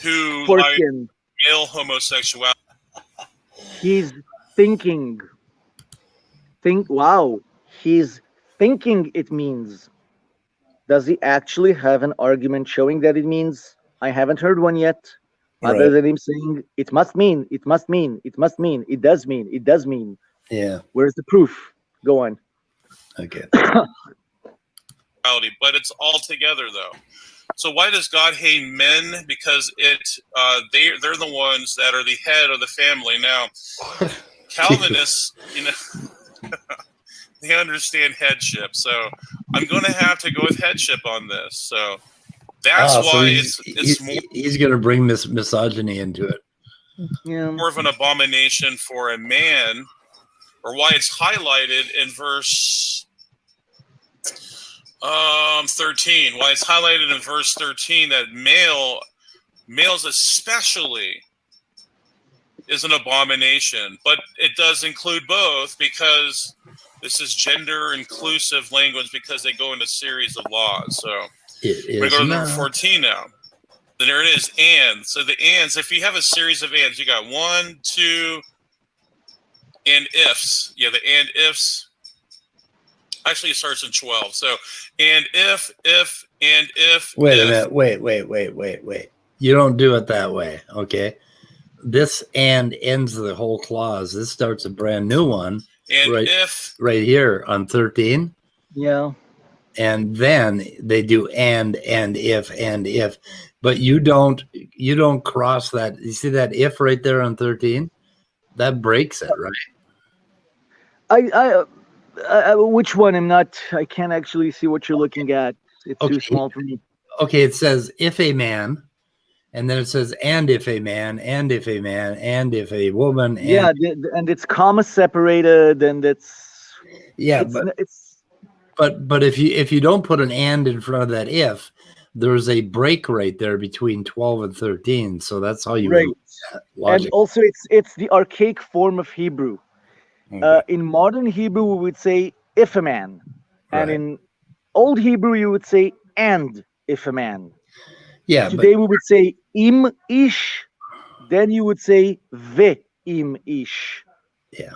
who like male homosexuality. He's thinking. Wow. He's thinking it means. Does he actually have an argument showing that it means? I haven't heard one yet. other than him saying it must mean, it must mean, it must mean, it does mean, it does mean. Yeah. Where's the proof? Go on. Okay. But it's all together though. So why does God hate men? Because they're the ones that are the head of the family. Now, Calvinists, they understand headship. So I'm going to have to go with headship on this. So that's why he's going to bring misogyny into it. Yeah. More of an abomination for a man, or why it's highlighted in verse 13. Why it's highlighted in verse 13 that males especially is an abomination, but it does include both because this is gender inclusive language because they go into a series of laws. So we're going to go to number 14 now. Then there it is, and. So the ands, if you have a series of ands, you got 1, 2, and ifs. Yeah, the and ifs. Actually, it starts in 12. So, and if, and if. Wait a minute. Wait. You don't do it that way, okay? This and ends the whole clause. This starts a brand new one. And if. Right here on 13. Yeah. And then they do and if. But you don't cross that. You see that if right there on 13? That breaks it, right? Which one? I can't actually see what you're looking at. It's too small for me. Okay, it says if a man, and then it says and if a man, and if a man, and if a woman. And and it's comma separated, and it's but if you don't put an and in front of that if, there's a break right there between 12 and 13. So that's how you right. And also, it's the archaic form of Hebrew. Okay. In modern Hebrew, we would say if a man, and in Old Hebrew, you would say and if a man. Yeah. Today we would say im ish, then you would say ve im ish. Yeah.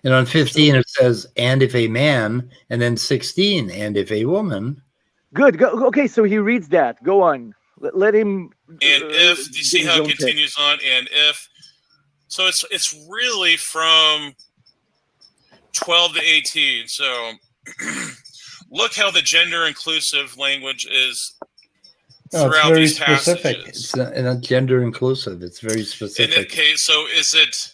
And on 15 it says and if a man, and then 16 and if a woman. Good. Okay, so he reads that. Go on. Let him. And if, do you see how it continues on? And if, so it's really from 12 to 18. So look how the gender inclusive language is throughout these specific. passages. It's not gender inclusive. It's very specific. In that case, so is it?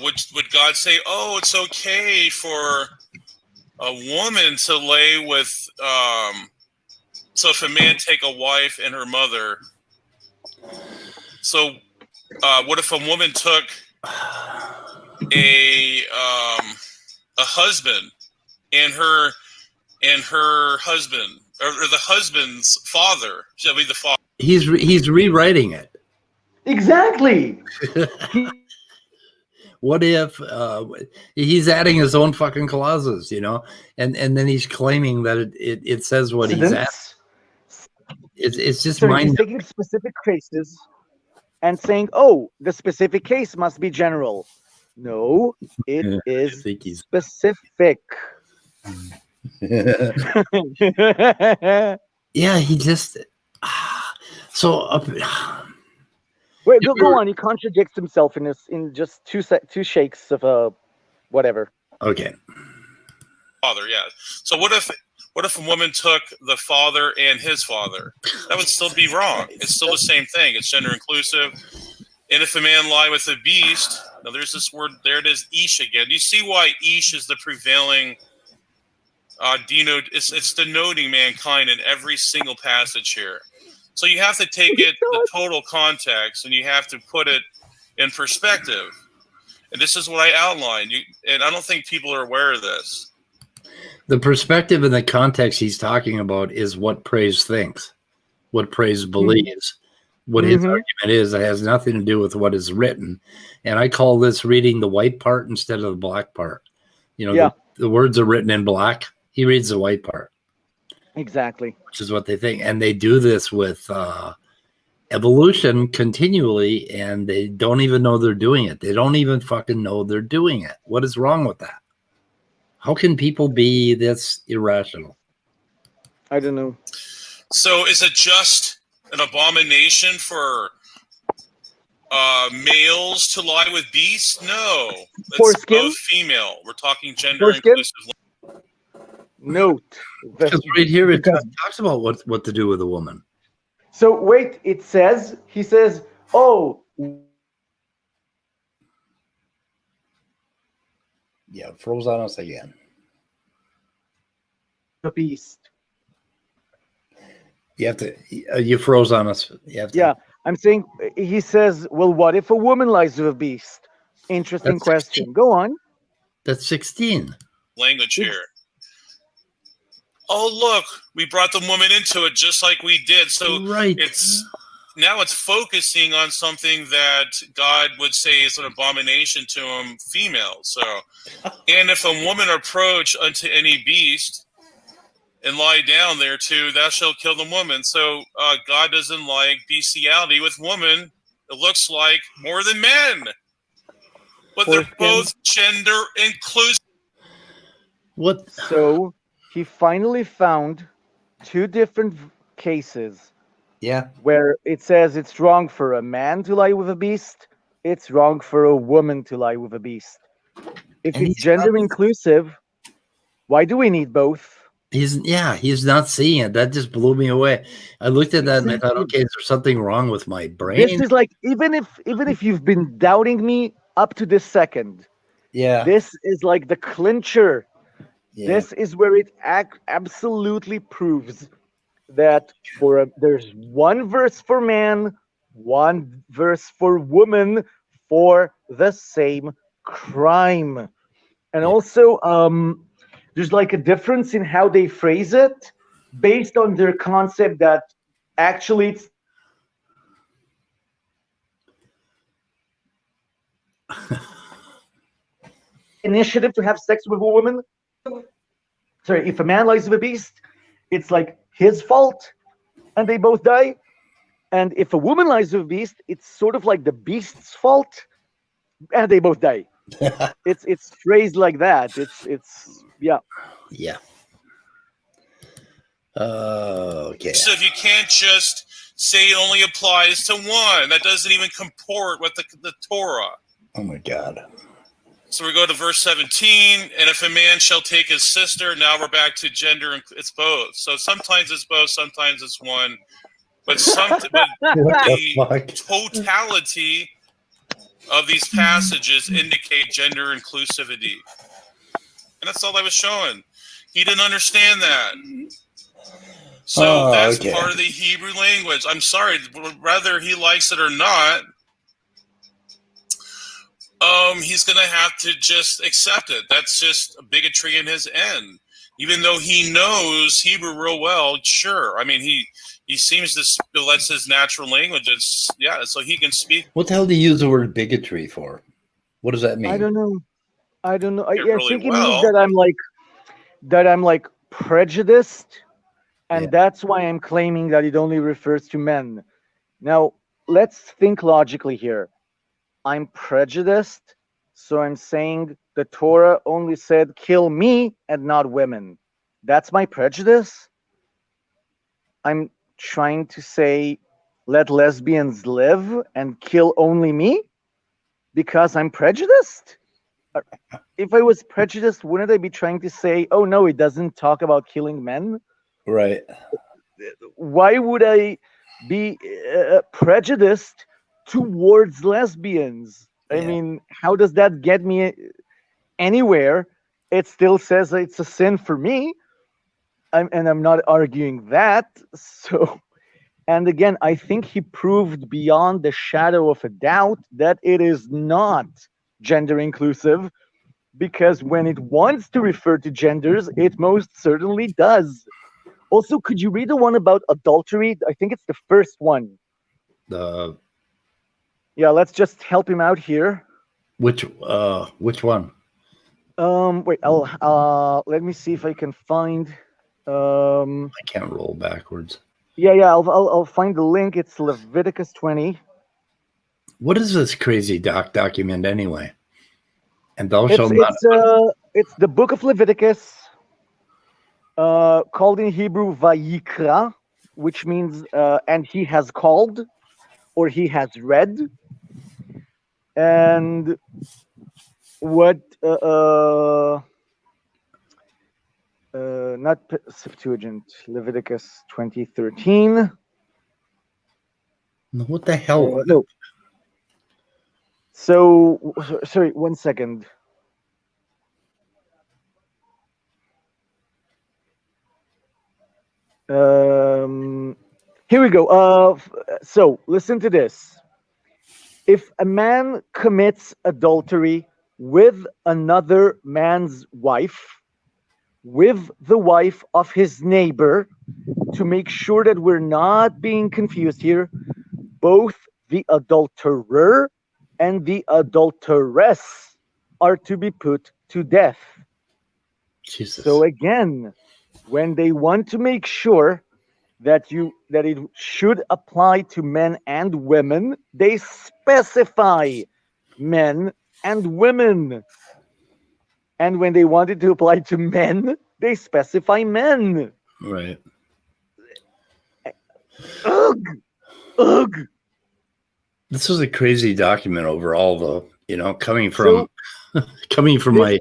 Would God say, "Oh, it's okay for a woman to lay with"? So if a man take a wife and her mother, so what if a woman took a husband and her husband, or the husband's father? Shall be the father. He's rewriting it. Exactly. What if he's adding his own fucking clauses, and then he's claiming that it says what he's at. It's just he's taking specific cases and saying, "Oh, the specific case must be general." No, it is specific. Yeah, he just Wait, go on. He contradicts himself in just two shakes of whatever. Okay. Father, yeah. So what if a woman took the father and his father? That would still be wrong. It's still the same thing. It's gender inclusive. And if a man lie with a beast, now there's this word. There it is, ish again. Do you see why ish is the prevailing? It's denoting mankind in every single passage here. So you have to take it the total context, and you have to put it in perspective. And this is what I outlined. And I don't think people are aware of this. The perspective and the context he's talking about is what Praise thinks, what Praise believes, what his argument is. It has nothing to do with what is written. And I call this reading the white part instead of the black part. The words are written in black. He reads the white part. Exactly. Which is what they think. And they do this with evolution continually, and they don't even know they're doing it. They don't even fucking know they're doing it. What is wrong with that? How can people be this irrational? I don't know. So is it just an abomination for males to lie with beasts? No, it's Foreskin? both female. We're talking gender Foreskin? inclusive. Note. Because right here it because- talks about what to do with a woman. So wait, he says, oh, Yeah, froze on us again. the beast. You have to. You froze on us. You have to. Yeah, I'm saying, he says, well, what if a woman lies with a beast? Interesting That's question. 16. Go on. That's 16. Language here. Oh, look, we brought the woman into it just like we did. So Right. it's focusing on something that God would say is an abomination to him, female. So, and if a woman approach unto any beast and lie down there too, thou shalt kill the woman. So God doesn't like bestiality with women. It looks like more than men, but they're both gender inclusive. What? So he finally found two different cases Yeah. where it says it's wrong for a man to lie with a beast, it's wrong for a woman to lie with a beast. If And it's he's gender not- inclusive, why do we need both? He's not seeing it. That just blew me away. I looked at that and I thought, okay, is there something wrong with my brain? This is like, even if you've been doubting me up to this second, Yeah. this is like the clincher. Yeah. This is where it absolutely proves that there's one verse for man, one verse for woman for the same crime. And also, there's like a difference in how they phrase it based on their concept that actually it's initiative to have sex with a woman. Sorry, if a man lies with a beast, it's like his fault and they both die. And if a woman lies with a beast, it's sort of like the beast's fault and they both die. It's phrased like that. It's yeah. Yeah. Okay. So if you can't just say it only applies to one, that doesn't even comport with the Torah. Oh my God. So we go to verse 17, and if a man shall take his sister, now we're back to gender, it's both. So sometimes it's both, sometimes it's one, but What the the fuck? totality of these passages indicate gender inclusivity. And that's all I was showing. He didn't understand that. So that's okay. part of the Hebrew language. I'm sorry, whether he likes it or not, he's going to have to just accept it. That's just bigotry in his end. Even though he knows Hebrew real well, sure. I mean, he seems to, that's his natural language. It's, yeah, so he can speak. What the hell do you use the word bigotry for? What does that mean? I don't know. I really think it well. means that I'm like prejudiced, and Yeah. that's why I'm claiming that it only refers to men. Now, let's think logically here. I'm prejudiced, so I'm saying the Torah only said kill me and not women. That's my prejudice. I'm trying to say let lesbians live and kill only me because I'm prejudiced? If I was prejudiced, wouldn't I be trying to say, oh no, it doesn't talk about killing men? Right. Why would I be prejudiced towards lesbians? I Yeah. mean, how does that get me anywhere? It still says it's a sin for me, and I'm not arguing that. So, and again, I think he proved beyond the shadow of a doubt that it is not gender inclusive, because when it wants to refer to genders, it most certainly does. Also, could you read the one about adultery? I think it's the first one. Yeah, let's just help him out here. Which one? Wait, I'll let me see if I can find. I can't roll backwards. Yeah, I'll find the link. It's Leviticus 20. What is this crazy document anyway? And thou shalt not. It's the book of Leviticus, called in Hebrew Vayikra. which means and he has called or he has read. And what not Septuagint, Leviticus 20:13. What the hell? No. So sorry, 1 second. Here we go. So listen to this. If a man commits adultery with another man's wife, with the wife of his neighbor, to make sure that we're not being confused here, both the adulterer and the adulteress are to be put to death. Jesus. So again, when they want to make sure that it should apply to men and women, they specify men and women. And when they want it to apply to men, they specify men. Right. Ugh. Ugh. This is a crazy document overall, though. Coming from my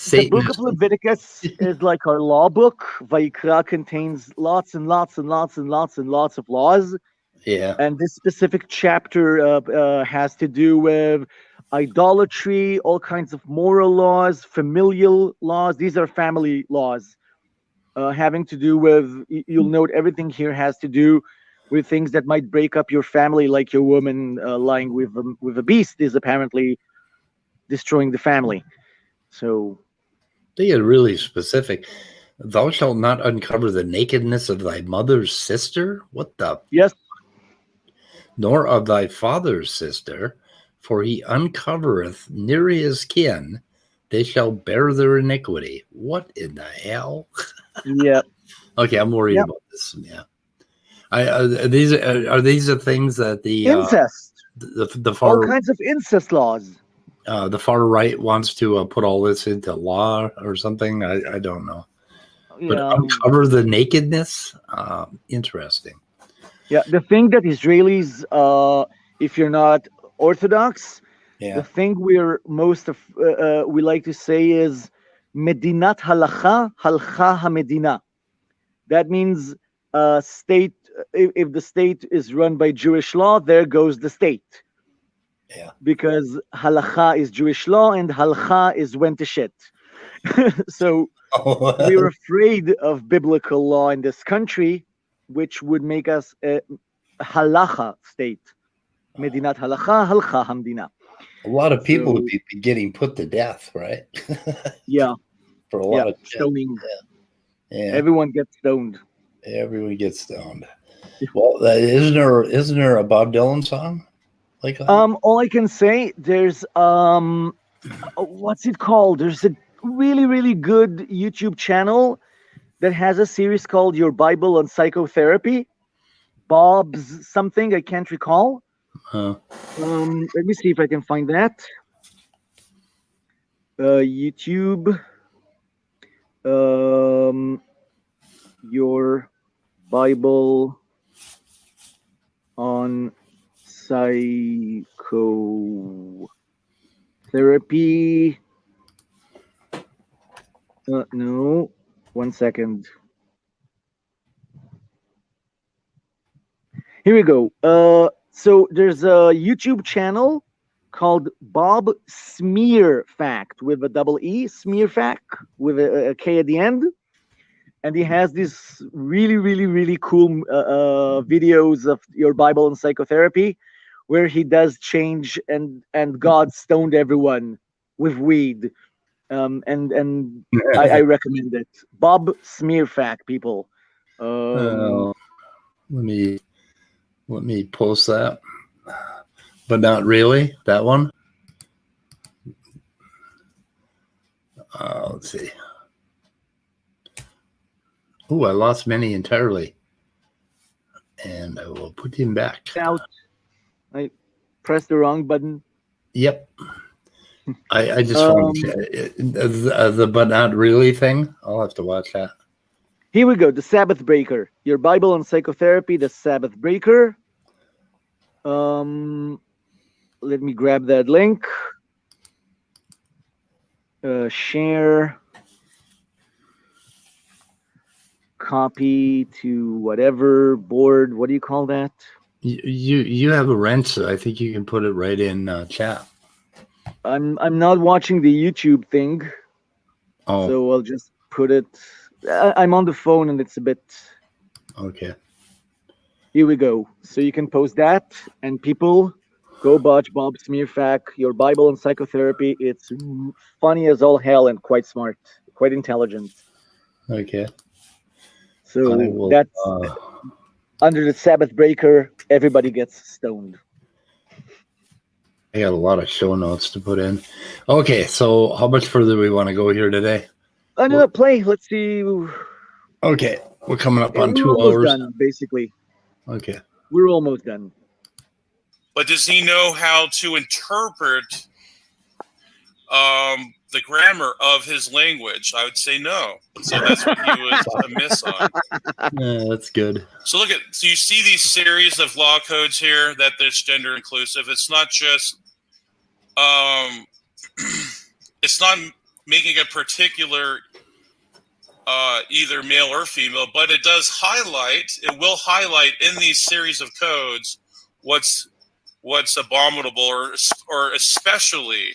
the book of Leviticus is like our law book. Vayikra contains lots and lots and lots and lots and lots of laws. Yeah. And this specific chapter has to do with idolatry, all kinds of moral laws, familial laws. These are family laws having to do with, you'll note everything here has to do with things that might break up your family, like your woman lying with a beast is apparently destroying the family. So they get really specific. Thou shalt not uncover the nakedness of thy mother's sister. What the? Yes. Nor of thy father's sister, for he uncovereth near his kin. They shall bear their iniquity. What in the hell? Yeah. Okay, I'm worried about this. Yeah. Are these the things that the incest, the far all kinds of incest laws. The far right wants to put all this into law or something. I don't know. But uncover the nakedness. Interesting. Yeah, the thing that Israelis, if you're not Orthodox, the thing we like to say is Medinat halacha, halcha hamedina. That means state. If the state is run by Jewish law, there goes the state. Yeah. Because halacha is Jewish law and halcha is went to shit. So we're afraid of biblical law in this country, which would make us a halacha state. Medinat halacha, halcha hamdina. A lot of people would be getting put to death, right? Yeah. For a lot of stoning. Yeah. Everyone gets stoned. Everyone gets stoned. Well, isn't there a Bob Dylan song like that? All I can say, there's what's it called? There's a really, really good YouTube channel that has a series called Your Bible on Psychotherapy. Bob's something, I can't recall. Let me see if I can find that. YouTube. Your Bible on Psychotherapy. No, 1 second. Here we go. So there's a YouTube channel called Bob Smear Fact with a double E, Smear Fact with a K at the end. And he has these really, really, really cool videos of Your Bible and Psychotherapy, where he does change and God stoned everyone with weed. And I recommend it. Bob Smear Fact, people. Let me post that. But not really, that one. Let's see. Oh, I lost Meny entirely. And I will put him back. Out. I pressed the wrong button. Yep. I just found the but not really thing. I'll have to watch that. Here we go. The Sabbath Breaker. Your Bible and Psychotherapy, the Sabbath Breaker. Let me grab that link. Share. Copy to whatever board. What do you call that? You have a wrench, so I think you can put it right in chat. I'm not watching the YouTube thing, Oh, so I'll just put it. I'm on the phone and it's a bit. okay. Here we go. So you can post that, and people go watch Bob Smearfack, Your Bible and Psychotherapy. It's funny as all hell and quite smart, quite intelligent. Okay. So that's under the Sabbath Breaker. Everybody gets stoned. I got a lot of show notes to put in. Okay, so how much further do we want to go here today? I'm gonna play. Let's see. Okay, we're coming up on We're 2 almost hours. done, basically. Okay. We're almost done. But does he know how to interpret the grammar of his language? I would say no. So that's what he was amiss on. Yeah, that's good. So so you see these series of law codes here that there's gender inclusive. It's not just, it's not making a particular either male or female, but it will highlight in these series of codes what's abominable or especially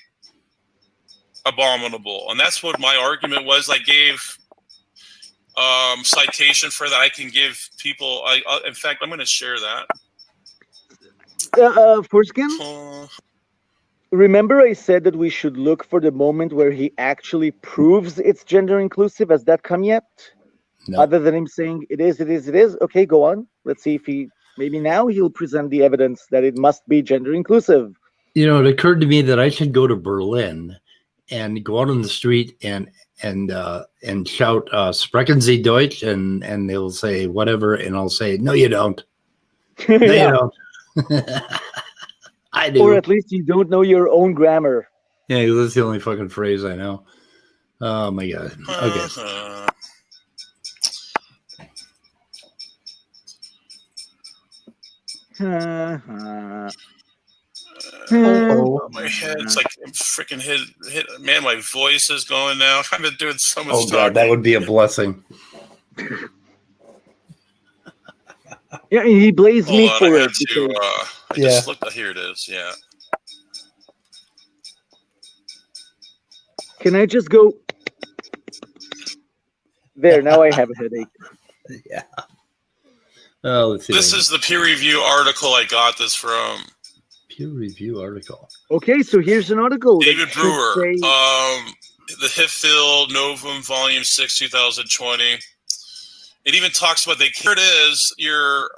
abominable. And that's what my argument was. I gave citation for that. I can give people, in fact, I'm going to share that. Foreskin? Remember I said that we should look for the moment where he actually proves it's gender inclusive. Has that come yet? No. Other than him saying it is. Okay, go on. Let's see if maybe now he'll present the evidence that it must be gender inclusive. You know, it occurred to me that I should go to Berlin and go out on the street and shout "Sprechen Sie Deutsch," and they'll say whatever, and I'll say, "No, you don't. No, you don't." I do. Or at least you don't know your own grammar. Yeah, that's the only fucking phrase I know. Oh my god. Okay. My head's like freaking hit. Man, my voice is going now. I've been doing so much. Oh god, that would be a blessing. Yeah, he blazed me for it. I just looked. Here it is. Yeah. Can I just go? There, now I have a headache. Yeah. Oh, let's see. This is the peer review article I got this from. Peer review article. Okay, so here's an article. David Brewer, the Hifffield Novum, Volume 6, 2020. It even talks about here it is, Where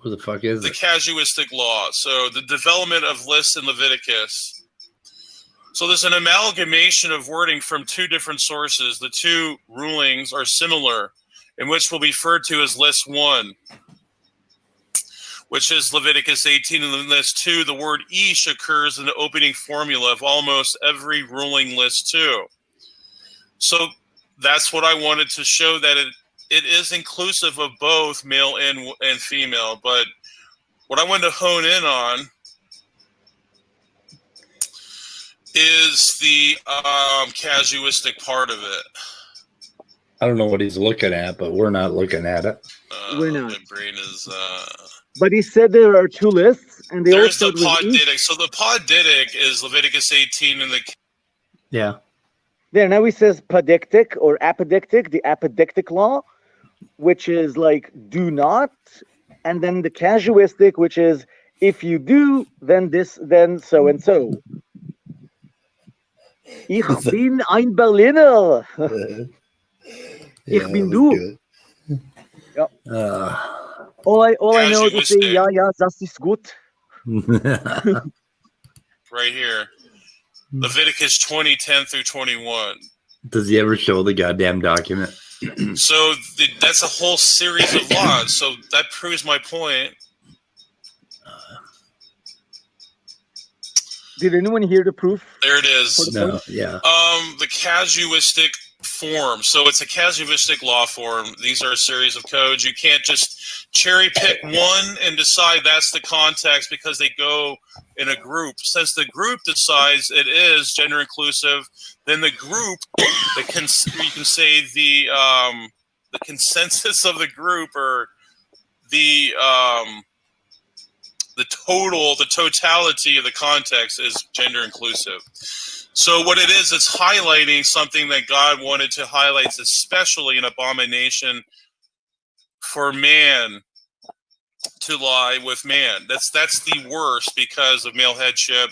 the fuck is the it? casuistic law. So the development of lists in Leviticus. So there's an amalgamation of wording from two different sources. The two rulings are similar, in which will be referred to as list 1, which is Leviticus 18, and then list 2, the word ish occurs in the opening formula of almost every ruling list 2. So that's what I wanted to show, that it is inclusive of both male and female. But what I wanted to hone in on is the casuistic part of it. I don't know what he's looking at, but we're not looking at it. We're not. My brain is. But he said there are two lists, and there's the podidic. So the podidic is Leviticus 18, and yeah. There now he says podictic or apodictic, the apodictic law, which is like do not, and then the casuistic, which is if you do, then this, then so and so. Ich bin ein Berliner. Ich bin du. Ja. All I know is to say, ja, das ist gut. Right here. Leviticus 20, 10 through 21. Does he ever show the goddamn document? So that's a whole series of laws. So that proves my point. Did anyone hear the proof? There it is. No, yeah. The casuistic form. So it's a casuistic law form. These are a series of codes. You can't just cherry pick one and decide that's the context because they go in a group. Since the group decides it is gender inclusive, then the group, you can say the consensus of the group, or the totality of the context is gender inclusive. So what it is, it's highlighting something that God wanted to highlight, especially an abomination for man to lie with man. That's the worst because of male headship.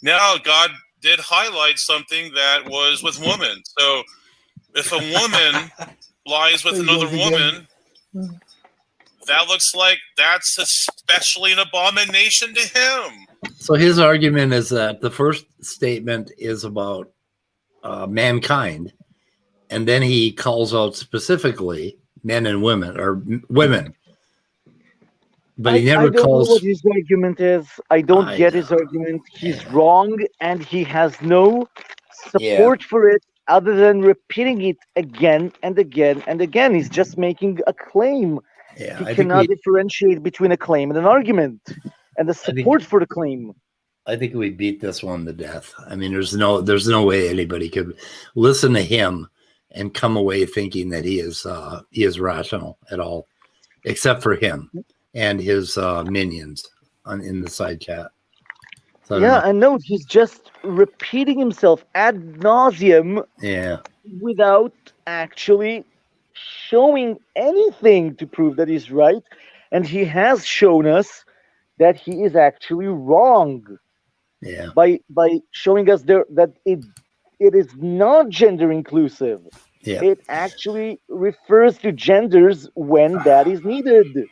Now God did highlight something that was with woman. So if a woman lies with another woman, that looks like that's especially an abomination to him. So his argument is that the first statement is about mankind, and then he calls out specifically men and women, or women. But he never I don't calls. know what his argument is. I don't get his argument. He's wrong, and he has no support for it other than repeating it again and again and again. He's just making a claim. Yeah, he cannot differentiate between a claim and an argument, and the support for the claim. I think we beat this one to death. I mean, there's no way anybody could listen to him and come away thinking that he is rational at all, except for him and his minions in the side chat. So and no, he's just repeating himself ad nauseum. Yeah, without actually showing anything to prove that he's right, and he has shown us that he is actually wrong. Yeah, by showing us that it is not gender inclusive. Yeah, it actually refers to genders when that is needed.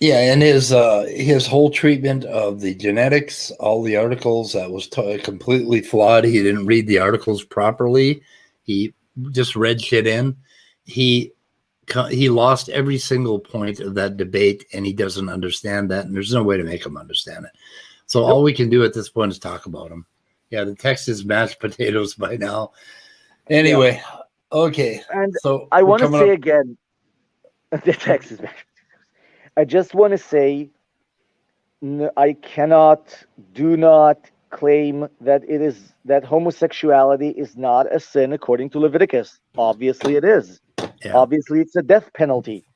Yeah, and his whole treatment of the genetics, all the articles, that was completely flawed. He didn't read the articles properly. He just read shit in. He lost every single point of that debate, and he doesn't understand that, and there's no way to make him understand it. So all we can do at this point is talk about him. Yeah, the text is mashed potatoes by now. Anyway, okay. And so I want to say again, the text is mashed potatoes. I just want to say, I do not claim that homosexuality is not a sin according to Leviticus. Obviously it is. Yeah. Obviously it's a death penalty.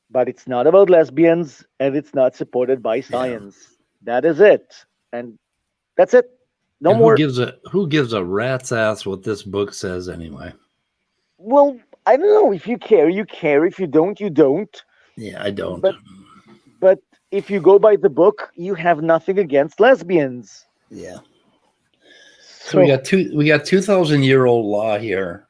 But it's not about lesbians, and it's not supported by science. Yeah. That is it. And that's it. No more. Who gives a rat's ass what this book says anyway? Well, I don't know. If you care, you care. If you don't, you don't. Yeah, I don't. But if you go by the book, you have nothing against lesbians. Yeah. So we got 2,000-year-old law here,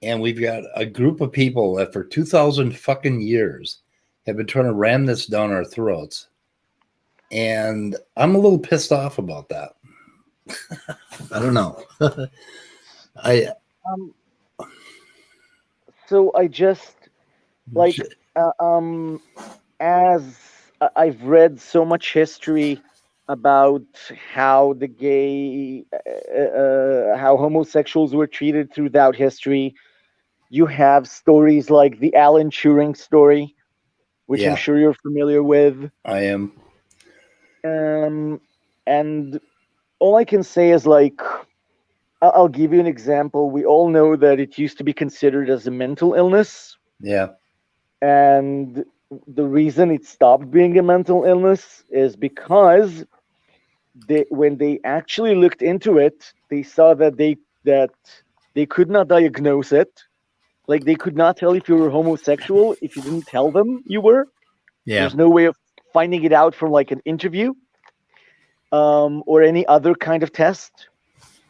and we've got a group of people that for 2,000 fucking years have been trying to ram this down our throats, and I'm a little pissed off about that. I don't know. So I just like. As I've read so much history about how how homosexuals were treated throughout history, you have stories like the Alan Turing story, which I'm sure you're familiar with. I am. And all I can say is, like, I'll give you an example. We all know that it used to be considered as a mental illness. Yeah. And the reason it stopped being a mental illness is because when they actually looked into it, they saw that they could not diagnose it. Like, they could not tell if you were homosexual if you didn't tell them you were. Yeah. There's no way of finding it out from like an interview or any other kind of test.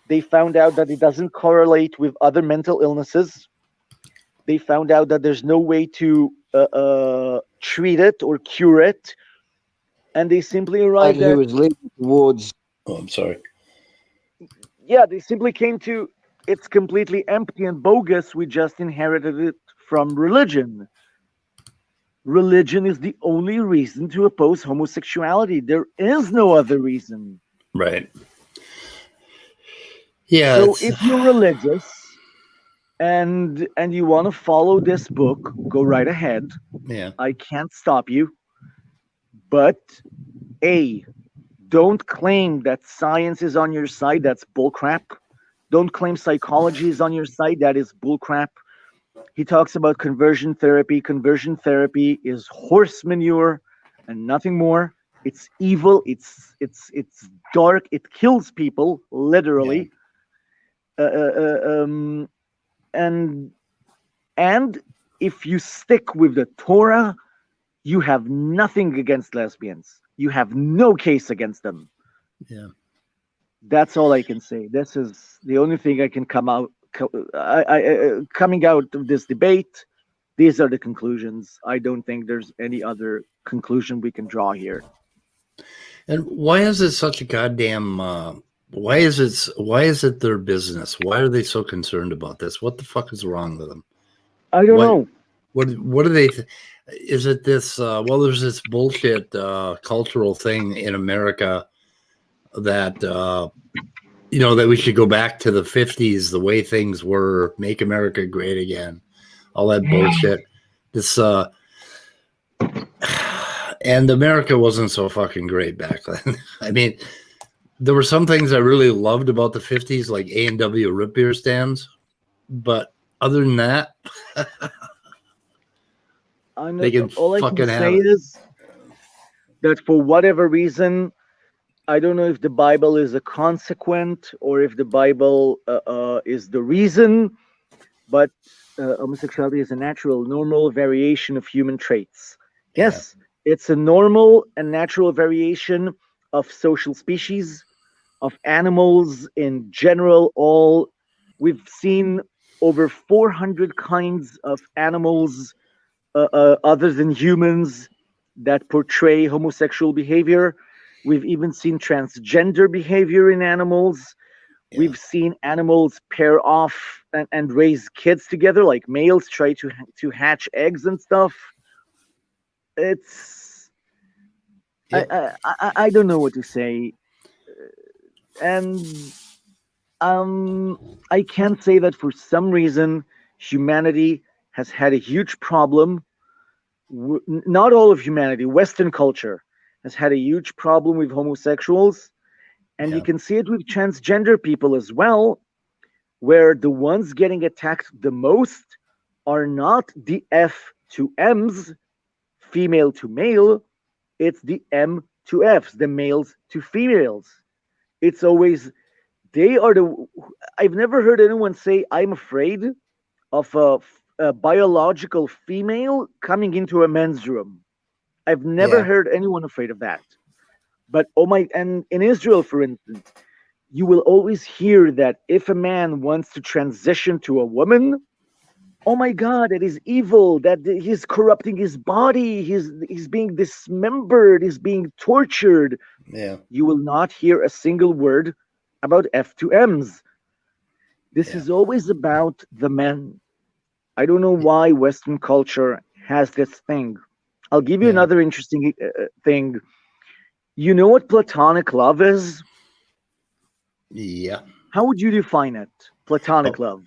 They found out that it doesn't correlate with other mental illnesses. They found out that there's no way to treat it or cure it, and they simply arrived at. Was leaning towards. Oh, I'm sorry. Yeah, they simply came to it's completely empty and bogus. We just inherited it from religion. Religion is the only reason to oppose homosexuality. There is no other reason. Right. Yeah. So It's, if you're religious and you want to follow this book, go right ahead. yeah. I can't stop you. But A, don't claim that science is on your side. That's bullcrap. Don't claim psychology is on your side. That is bullcrap. He talks about conversion therapy. Conversion therapy is horse manure and nothing more. It's evil. It's dark. It kills people literally. And if you stick with the Torah, you have nothing against lesbians. You have no case against them. Yeah. That's all I can say. This is the only thing I can coming out of this debate. These are the conclusions. I don't think there's any other conclusion we can draw here. And why is it such a goddamn? Why is it their business? Why are they so concerned about this? What the fuck is wrong with them? I don't know. What do they? Is it this? Well, there's this bullshit cultural thing in America that that we should go back to the 50s, the way things were, make America great again, all that bullshit. This and America wasn't so fucking great back then. I mean, there were some things I really loved about the 50s, like A&W root beer stands, but other than that, they can all I fucking can have say it. is that for whatever reason, I don't know if the Bible is a consequent or if the Bible is the reason, but homosexuality is a natural, normal variation of human traits. Yes, it's a normal and natural variation of social species, of animals in general. We've seen over 400 kinds of animals other than humans that portray homosexual behavior. We've even seen transgender behavior in animals. Yeah. We've seen animals pair off and raise kids together, like males try to hatch eggs and stuff. It's I don't know what to say, and I can say that for some reason humanity has had a huge problem. Not all of humanity, Western culture has had a huge problem with homosexuals, and you can see it with transgender people as well, where the ones getting attacked the most are not the F to M's, female to male, it's the M to F's, the males to females. It's always, I've never heard anyone say, I'm afraid of a biological female coming into a men's room. I've never heard anyone afraid of that. But and in Israel, for instance, you will always hear that if a man wants to transition to a woman, oh my God, it is evil, that he's corrupting his body, he's being dismembered, he's being tortured. Yeah. You will not hear a single word about F to M's. This is always about the men. I don't know why Western culture has this thing. I'll give you another interesting thing. You know what platonic love is? Yeah. How would you define it? Platonic love.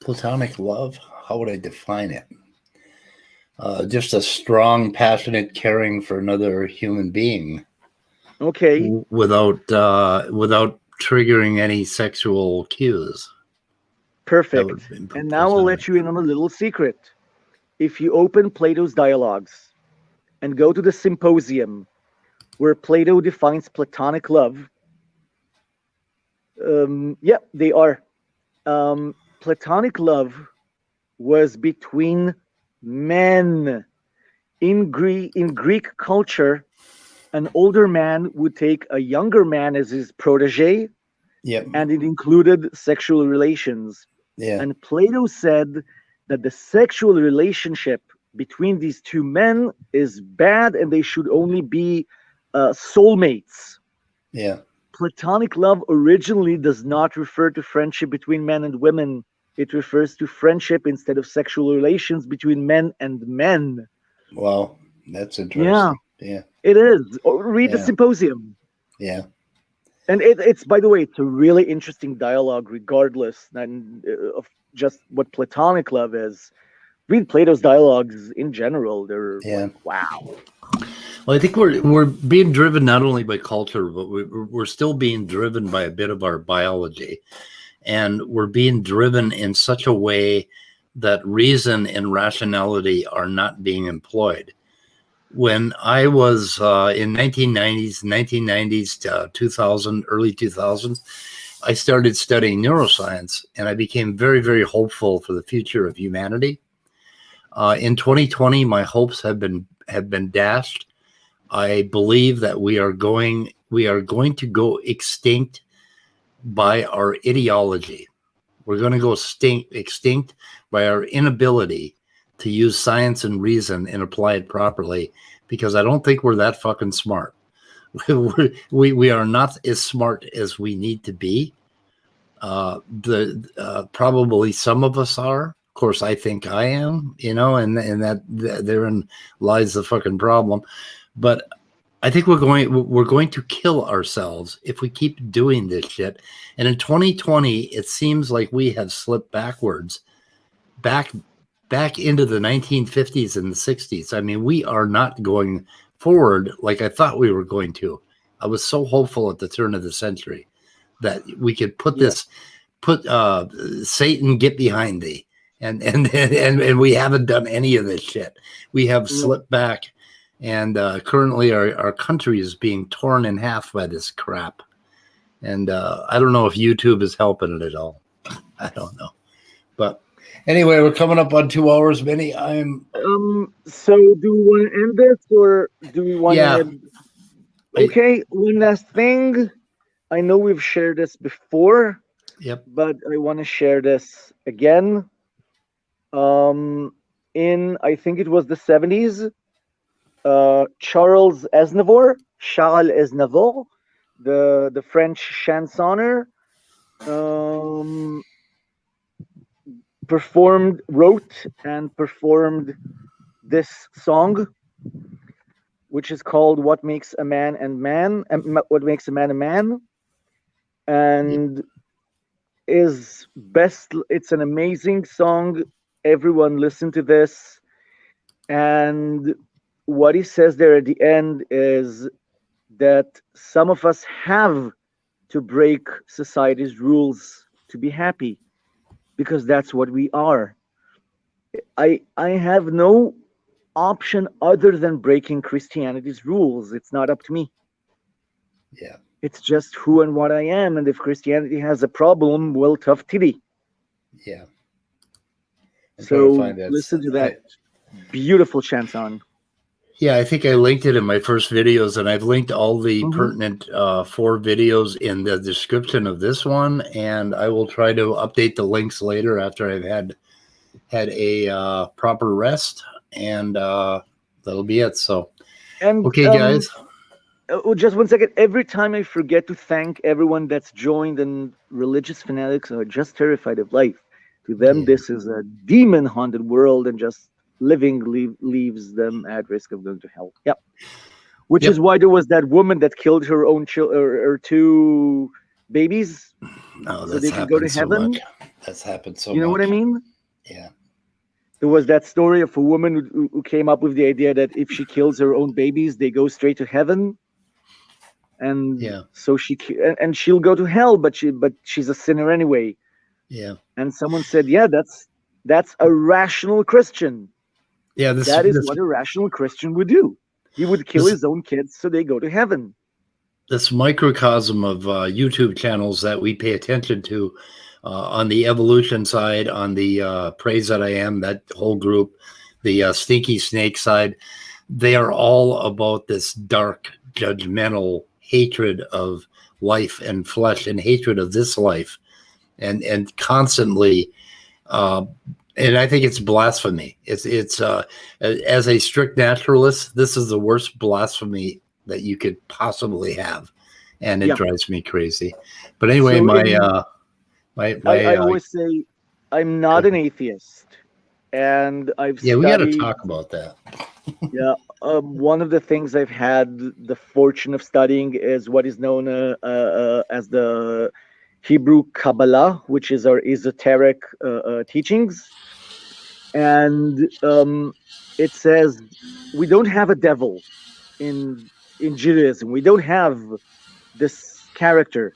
Platonic love? How would I define it? Just a strong, passionate caring for another human being. Okay. Without triggering any sexual cues. Perfect. And now I'll let you in on a little secret. If you open Plato's Dialogues and go to the symposium where Plato defines platonic love, they are. Platonic love was between men. In Greek culture, an older man would take a younger man as his protege, and it included sexual relations. And Plato said that the sexual relationship between these two men is bad and they should only be soulmates. Platonic love originally does not refer to friendship between men and women. It refers to friendship instead of sexual relations between men and men. Wow, that's interesting. Yeah. It is. Read the symposium. Yeah. And it's, by the way, it's a really interesting dialogue, regardless of just what platonic love is. Read Plato's dialogues in general; they're like, wow. Well, I think we're being driven not only by culture, but we're still being driven by a bit of our biology, and we're being driven in such a way that reason and rationality are not being employed. When I was in 1990s to 2000, early 2000s, I started studying neuroscience, and I became very, very hopeful for the future of humanity. In 2020, my hopes have been dashed. I believe that we are going to go extinct by our ideology. We're going to go extinct by our inability to use science and reason and apply it properly, because I don't think we're that fucking smart. We are not as smart as we need to be. Probably some of us are. Of course, I think I am, and that therein lies the fucking problem. But I think we're going to kill ourselves if we keep doing this shit. And in 2020, it seems like we have slipped backwards, back into the 1950s and the 60s. I mean, we are not going forward like I thought we were going to. I was so hopeful at the turn of the century that we could put Satan, get behind thee. And we haven't done any of this shit. We have slipped back, and currently our country is being torn in half by this crap. And I don't know if YouTube is helping it at all. I don't know. But anyway, we're coming up on 2 hours, Meny. So do we want to end this, or do we want to? Okay, one last thing. I know we've shared this before. Yep. But I want to share this again. In, I think it was the 70s, Charles Aznavour, the French chansoner, wrote and performed this song, which is called "What Makes a Man a Man," and is best. It's an amazing song. Everyone listen to this. And what he says there at the end is that some of us have to break society's rules to be happy, because that's what we are. I have no option other than breaking Christianity's rules. It's not up to me. Yeah. It's just who and what I am. And if Christianity has a problem, well, tough titty. Yeah. So listen to that beautiful chanson. Yeah, I think I linked it in my first videos, and I've linked all the pertinent 4 videos in the description of this one, and I will try to update the links later after I've had a proper rest, and that'll be it. So, okay, guys. Just 1 second. Every time I forget to thank everyone that's joined, and religious fanatics are just terrified of life. To them, this is a demon-haunted world, and just living leaves them at risk of going to hell. Yep. Which is why there was that woman that killed her own or 2 babies, so they could go to heaven. That's happened so much. You know what I mean? Yeah. There was that story of a woman who came up with the idea that if she kills her own babies, they go straight to heaven. And so she'll go to hell, but she's a sinner anyway. Yeah. And someone said, that's a rational Christian. Yeah, that is what a rational Christian would do. He would kill his own kids so they go to heaven. This microcosm of YouTube channels that we pay attention to on the evolution side, on the Praise That I Am, that whole group, the Stinky Snake side, they are all about this dark, judgmental hatred of life and flesh, and hatred of this life, and constantly and I think it's blasphemy. It's as a strict naturalist, this is the worst blasphemy that you could possibly have, and it drives me crazy. But anyway, so I always say I'm not an atheist, and I've we got to talk about that. Yeah, one of the things I've had the fortune of studying is what is known as the Hebrew Kabbalah, which is our esoteric teachings. And it says we don't have a devil in Judaism. We don't have this character.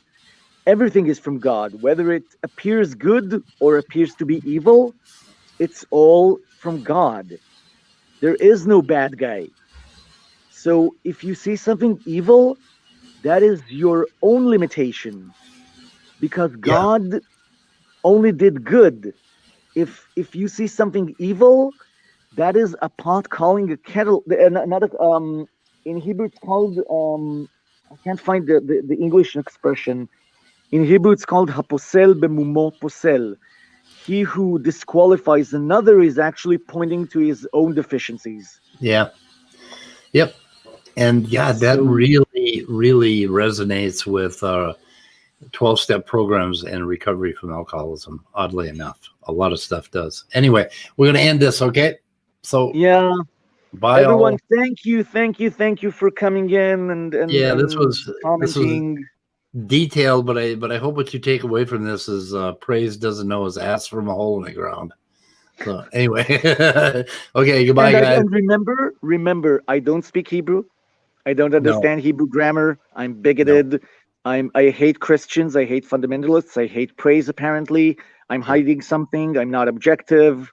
Everything is from God, whether it appears good or appears to be evil. It's all from God. There is no bad guy. So if you see something evil, that is your own limitation, because Yeah. God only did good. If you see something evil, that is a pot calling a kettle. Another in Hebrew it's called I can't find the English expression. In Hebrew it's called haposel bemumo posel. He who disqualifies another is actually pointing to his own deficiencies. Yeah. Yep. And yeah, that So really, really resonates with 12-step programs and recovery from alcoholism, oddly enough. A lot of stuff does. Anyway, we're going to end this, okay? So, yeah, bye everyone, all. thank you for coming in Yeah, and this was commenting. detailed, but I hope what you take away from this is praise doesn't know his ass from a hole in the ground. So anyway, okay, goodbye, guys. And remember, I don't speak Hebrew. I don't No, understand Hebrew grammar. I'm no, bigoted. I hate Christians. I hate fundamentalists. I hate praise. Apparently, I'm yeah, hiding something. I'm not objective.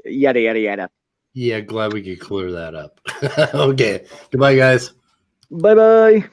Yada yada yada. yeah. Glad we could clear that up. Okay, goodbye, guys. Bye bye.